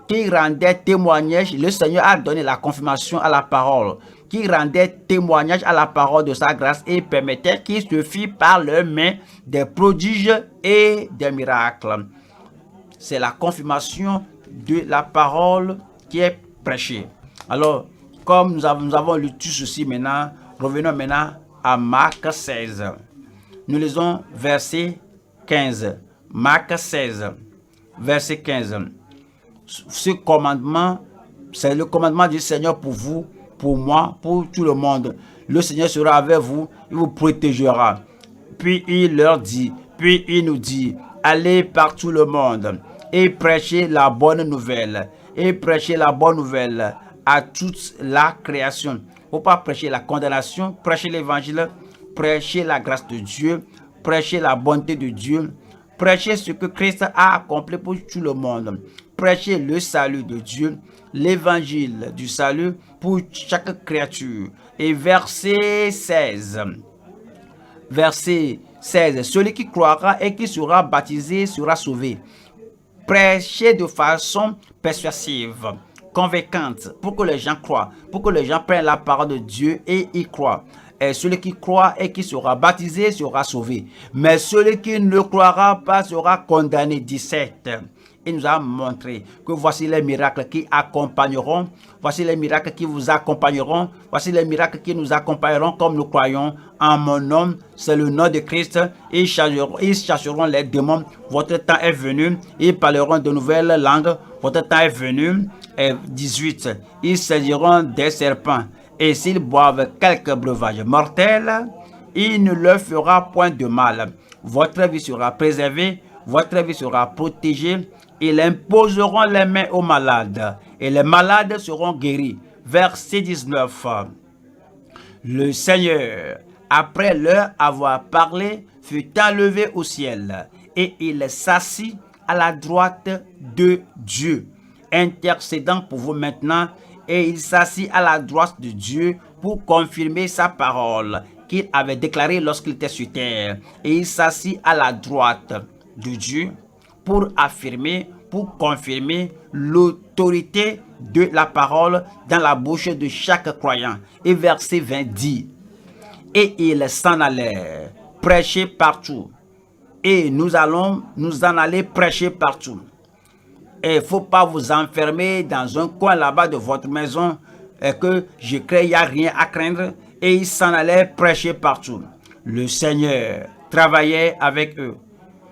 Qui rendait témoignage, le Seigneur a donné la confirmation à la parole, qui rendait témoignage à la parole de sa grâce et permettait qu'il se fît par leurs mains des prodiges et des miracles. C'est la confirmation de la parole qui est prêchée. Alors, comme nous avons lu tout ceci maintenant, revenons maintenant à Marc 16. Nous lisons verset 15. Marc 16, verset 15. Ce commandement, c'est le commandement du Seigneur pour vous, pour moi, pour tout le monde. Le Seigneur sera avec vous, il vous protégera. Puis il leur dit, puis il nous dit, allez par tout le monde et prêchez la bonne nouvelle. Et prêchez la bonne nouvelle à toute la création. Il ne faut pas prêcher la condamnation, prêchez l'évangile, prêchez la grâce de Dieu, prêchez la bonté de Dieu, prêchez ce que Christ a accompli pour tout le monde. Prêchez le salut de Dieu, l'évangile du salut pour chaque créature. Et verset 16. Verset 16. Celui qui croira et qui sera baptisé sera sauvé. Prêchez de façon persuasive, convaincante, pour que les gens croient, pour que les gens prennent la parole de Dieu et y croient. Et celui qui croit et qui sera baptisé sera sauvé. Mais celui qui ne croira pas sera condamné. 17. Il nous a montré que voici les miracles qui accompagneront, voici les miracles qui vous accompagneront, voici les miracles qui nous accompagneront comme nous croyons en mon nom, c'est le nom de Christ. Ils chasseront les démons. Votre temps est venu. Ils parleront de nouvelles langues. Votre temps est venu. Et 18. Ils saisiront des serpents. Et s'ils boivent quelques breuvages mortels, il ne leur fera point de mal. Votre vie sera préservée, votre vie sera protégée. Ils imposeront les mains aux malades, et les malades seront guéris. Verset 19. Le Seigneur, après leur avoir parlé, fut enlevé au ciel, et il s'assit à la droite de Dieu, intercédant pour vous maintenant. Et il s'assit à la droite de Dieu pour confirmer sa parole qu'il avait déclarée lorsqu'il était sur terre. Et il s'assit à la droite de Dieu pour affirmer, pour confirmer l'autorité de la parole dans la bouche de chaque croyant. Et verset 20 dit, et il s'en allait prêcher partout. Et nous allons nous en aller prêcher partout. Et il ne faut pas vous enfermer dans un coin là-bas de votre maison et que je crée, il n'y a rien à craindre. Et ils s'en allaient prêcher partout. Le Seigneur travaillait avec eux.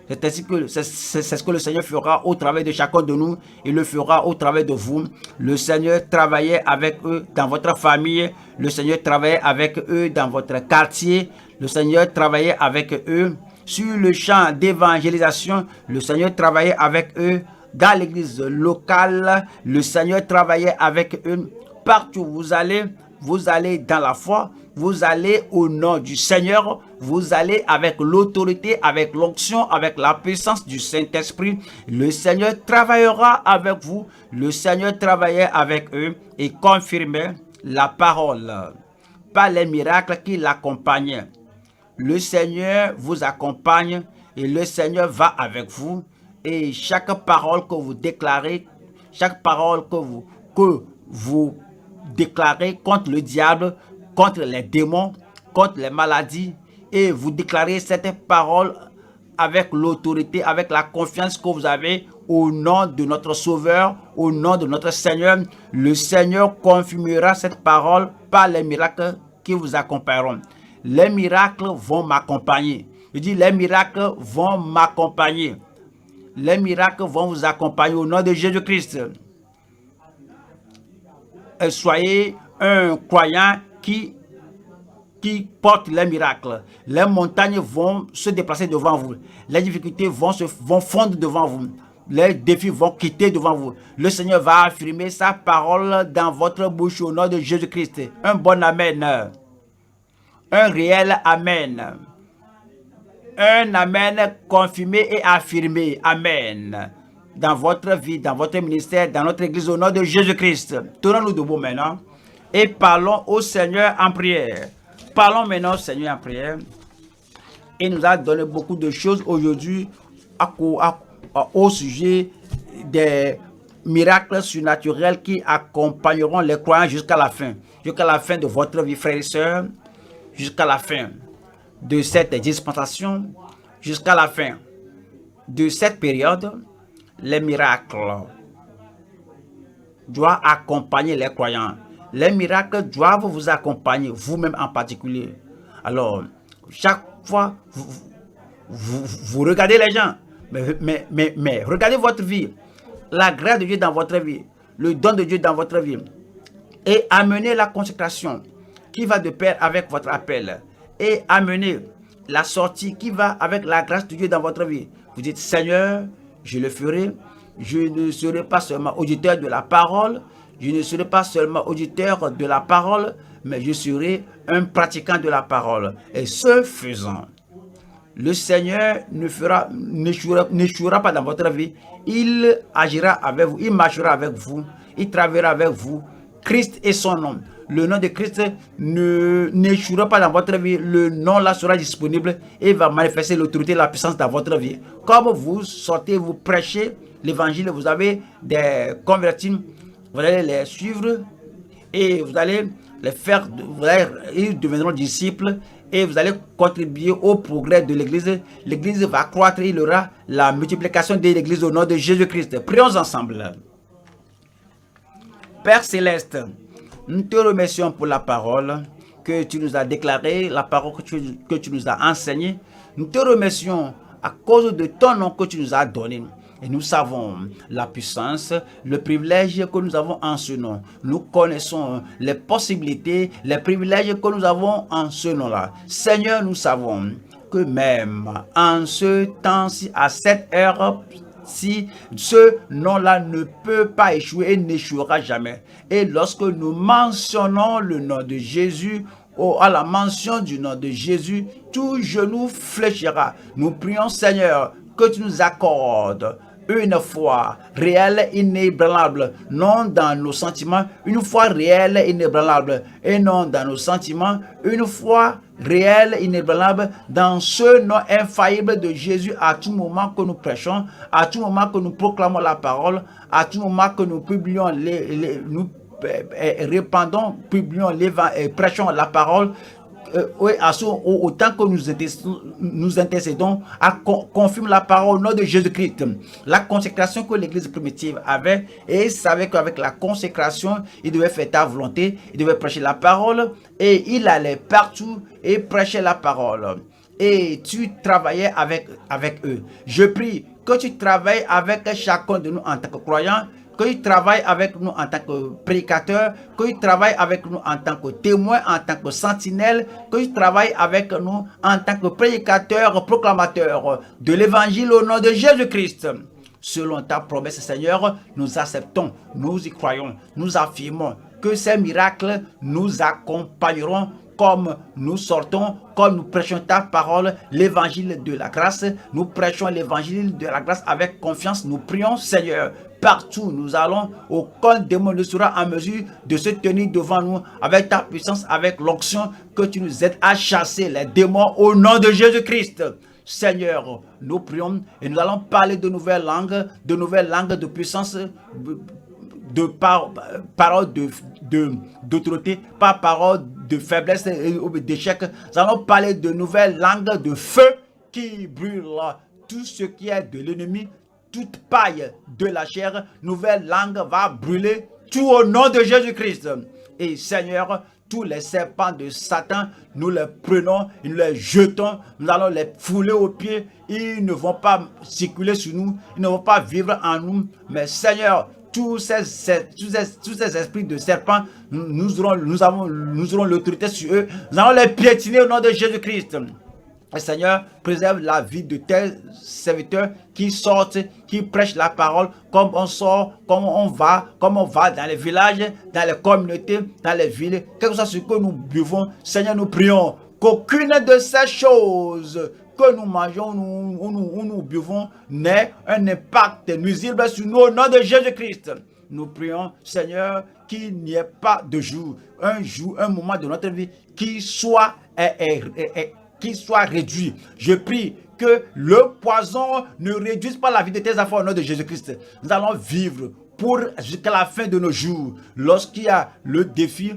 C'est ce que le Seigneur fera au travers de chacun de nous. Il le fera au travers de vous. Le Seigneur travaillait avec eux dans votre famille. Le Seigneur travaillait avec eux dans votre quartier. Le Seigneur travaillait avec eux sur le champ d'évangélisation. Le Seigneur travaillait avec eux dans l'église locale. Le Seigneur travaillait avec eux. Partout où vous allez dans la foi, vous allez au nom du Seigneur, vous allez avec l'autorité, avec l'onction, avec la puissance du Saint-Esprit. Le Seigneur travaillera avec vous. Le Seigneur travaillait avec eux et confirmait la parole par les miracles qui l'accompagnaient. Le Seigneur vous accompagne et le Seigneur va avec vous. Et chaque parole que vous déclarez, chaque parole que vous déclarez contre le diable, contre les démons, contre les maladies, et vous déclarez cette parole avec l'autorité, avec la confiance que vous avez au nom de notre Sauveur, au nom de notre Seigneur. Le Seigneur confirmera cette parole par les miracles qui vous accompagneront. Les miracles vont m'accompagner. Je dis, les miracles vont m'accompagner. Les miracles vont vous accompagner au nom de Jésus-Christ. Soyez un croyant qui porte les miracles. Les montagnes vont se déplacer devant vous. Les difficultés vont fondre devant vous. Les défis vont quitter devant vous. Le Seigneur va affirmer sa parole dans votre bouche au nom de Jésus-Christ. Un bon amen. Un réel amen. Un amen confirmé et affirmé. Amen. Dans votre vie, dans votre ministère, dans notre église au nom de Jésus-Christ. Tournons-nous debout maintenant et parlons au Seigneur en prière. Parlons maintenant au Seigneur en prière. Il nous a donné beaucoup de choses aujourd'hui au sujet des miracles surnaturels qui accompagneront les croyants jusqu'à la fin. Jusqu'à la fin de votre vie, frères et sœurs. Jusqu'à la fin de cette dispensation. Jusqu'à la fin de cette période. Les miracles doivent accompagner les croyants. Les miracles doivent vous accompagner, vous-même en particulier. Alors, chaque fois, vous regardez les gens, mais regardez votre vie, la grâce de Dieu dans votre vie, le don de Dieu dans votre vie, et amenez la consécration qui va de pair avec votre appel, et amenez la sortie qui va avec la grâce de Dieu dans votre vie. Vous dites, Seigneur, je le ferai. Je ne serai pas seulement auditeur de la parole, je ne serai pas seulement auditeur de la parole, mais je serai un pratiquant de la parole. Et ce faisant, le Seigneur n'échouera pas dans votre vie. Il agira avec vous, il marchera avec vous, il travaillera avec vous. Christ est son nom. Le nom de Christ n'échouera pas dans votre vie. Le nom là sera disponible et va manifester l'autorité et la puissance dans votre vie. Comme vous sortez, vous prêchez l'évangile, vous avez des convertis, vous allez les suivre et vous allez les faire, ils deviendront disciples et vous allez contribuer au progrès de l'église. L'église va croître, il y aura la multiplication de l'église au nom de Jésus-Christ. Prions ensemble. Père Céleste, nous te remercions pour la parole que tu nous as déclarée, la parole que tu nous as enseignée. Nous te remercions à cause de ton nom que tu nous as donné. Et nous savons la puissance, le privilège que nous avons en ce nom. Nous connaissons les possibilités, les privilèges que nous avons en ce nom-là. Seigneur, nous savons que même en ce temps-ci, à cette heure, si ce nom-là ne peut pas échouer et n'échouera jamais. Et lorsque nous mentionnons le nom de Jésus, à la mention du nom de Jésus, tout genou fléchira. Nous prions, Seigneur, que tu nous accordes une foi réelle, inébranlable, non dans nos sentiments, une foi réelle, inébranlable, et non dans nos sentiments, une foi réelle, inébranlable, dans ce nom infaillible de Jésus à tout moment que nous prêchons, à tout moment que nous proclamons la parole, à tout moment que nous publions nous répandons, publions, prêchons la parole. Autant que nous intercédons, confirme la parole au nom de Jésus-Christ. La consécration que l'église primitive avait, et il savait qu'avec la consécration, il devait faire ta volonté, il devait prêcher la parole, et il allait partout et prêchait la parole. Et tu travaillais avec eux. Je prie que tu travailles avec chacun de nous en tant que croyants, qu'il travaille avec nous en tant que prédicateur, qu'il travaille avec nous en tant que témoin, en tant que sentinelle, qu'il travaille avec nous en tant que prédicateur, proclamateur de l'évangile au nom de Jésus-Christ. Selon ta promesse, Seigneur, nous acceptons, nous y croyons, nous affirmons que ces miracles nous accompagneront comme nous sortons, comme nous prêchons ta parole, l'évangile de la grâce. Nous prêchons l'évangile de la grâce avec confiance. Nous prions, Seigneur, partout où nous allons, aucun démon ne sera en mesure de se tenir devant nous avec ta puissance, avec l'onction que tu nous aides à chasser les démons au nom de Jésus-Christ. Seigneur, nous prions et nous allons parler de nouvelles langues de puissance, de parole d'autorité, pas parole de faiblesse ou d'échec. Nous allons parler de nouvelles langues de feu qui brûlent tout ce qui est de l'ennemi, toute paille de la chair, nouvelle langue va brûler, tout au nom de Jésus-Christ. Et Seigneur, tous les serpents de Satan, nous les prenons, nous les jetons, nous allons les fouler aux pieds. Ils ne vont pas circuler sur nous, ils ne vont pas vivre en nous. Mais Seigneur, tous ces esprits de serpents, nous aurons l'autorité sur eux. Nous allons les piétiner au nom de Jésus-Christ. Seigneur, préserve la vie de tes serviteurs qui sortent, qui prêchent la parole, comme on sort, comme on va dans les villages, dans les communautés, dans les villes, quel que soit ce que nous buvons. Seigneur, nous prions qu'aucune de ces choses que nous mangeons ou nous buvons n'ait un impact nuisible sur nous au nom de Jésus-Christ. Nous prions, Seigneur, qu'il n'y ait pas de jour, un moment de notre vie qui soit réduit. Je prie que le poison ne réduise pas la vie de tes enfants au nom de Jésus-Christ. Nous allons vivre jusqu'à la fin de nos jours. Lorsqu'il y a le défi,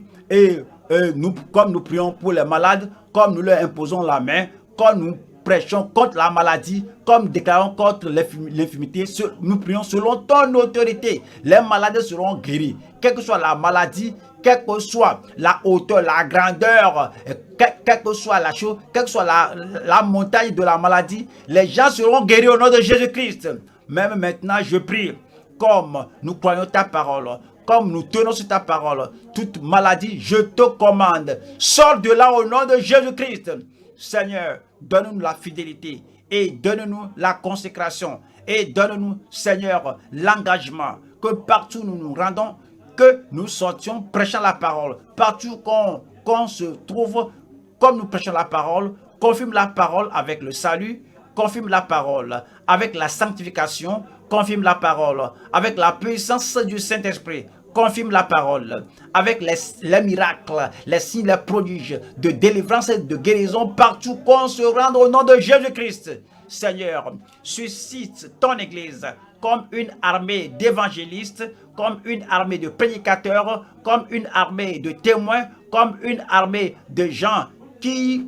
comme nous prions pour les malades, comme nous leur imposons la main, comme nous prêchons contre la maladie, comme déclarons contre l'infirmité, nous prions selon ton autorité. Les malades seront guéris. Quelle que soit la maladie, quelle que soit la hauteur, la grandeur, quelle que soit la chose, quelle que soit la montagne de la maladie, les gens seront guéris au nom de Jésus-Christ. Même maintenant, je prie, comme nous croyons ta parole, comme nous tenons sur ta parole, toute maladie, je te commande, sors de là au nom de Jésus-Christ. Seigneur, donne-nous la fidélité et donne-nous la consécration et donne-nous, Seigneur, l'engagement que partout nous nous rendons, que nous sortions prêchant la parole. Partout qu'on se trouve, comme nous prêchons la parole, confirme la parole avec le salut, confirme la parole avec la sanctification, confirme la parole avec la puissance du Saint-Esprit, confirme la parole avec les miracles, les signes, les prodiges de délivrance et de guérison partout qu'on se rende au nom de Jésus-Christ. Seigneur, suscite ton Église comme une armée d'évangélistes, comme une armée de prédicateurs, comme une armée de témoins, comme une armée de gens qui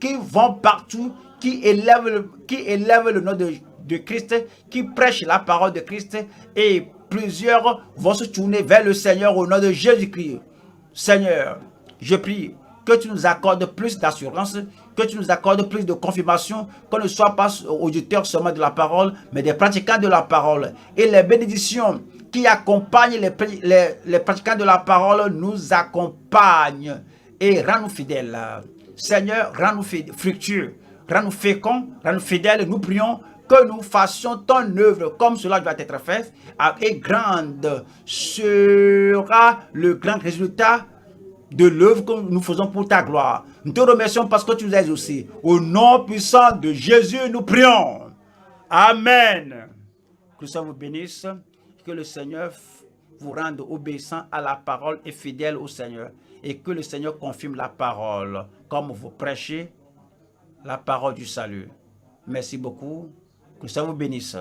vont partout, qui élèvent le nom de Christ, qui prêchent la parole de Christ, et plusieurs vont se tourner vers le Seigneur au nom de Jésus-Christ. Seigneur, je prie que tu nous accordes plus d'assurance, que tu nous accordes plus de confirmation, qu'on ne soit pas auditeurs seulement de la parole, mais des pratiquants de la parole. Et les bénédictions qui accompagnent les pratiquants de la parole nous accompagnent et rends-nous fidèles. Seigneur, rends-nous fructueux, rends-nous féconds, rends-nous fidèles. Nous prions que nous fassions ton œuvre comme cela doit être fait, et grande sera le grand résultat de l'œuvre que nous faisons pour ta gloire. Nous te remercions parce que tu nous as aussi. Au nom puissant de Jésus, nous prions. Amen. Que le Seigneur vous bénisse, que le Seigneur vous rende obéissant à la parole et fidèle au Seigneur, et que le Seigneur confirme la parole comme vous prêchez la parole du salut. Merci beaucoup. Que le Seigneur vous bénisse.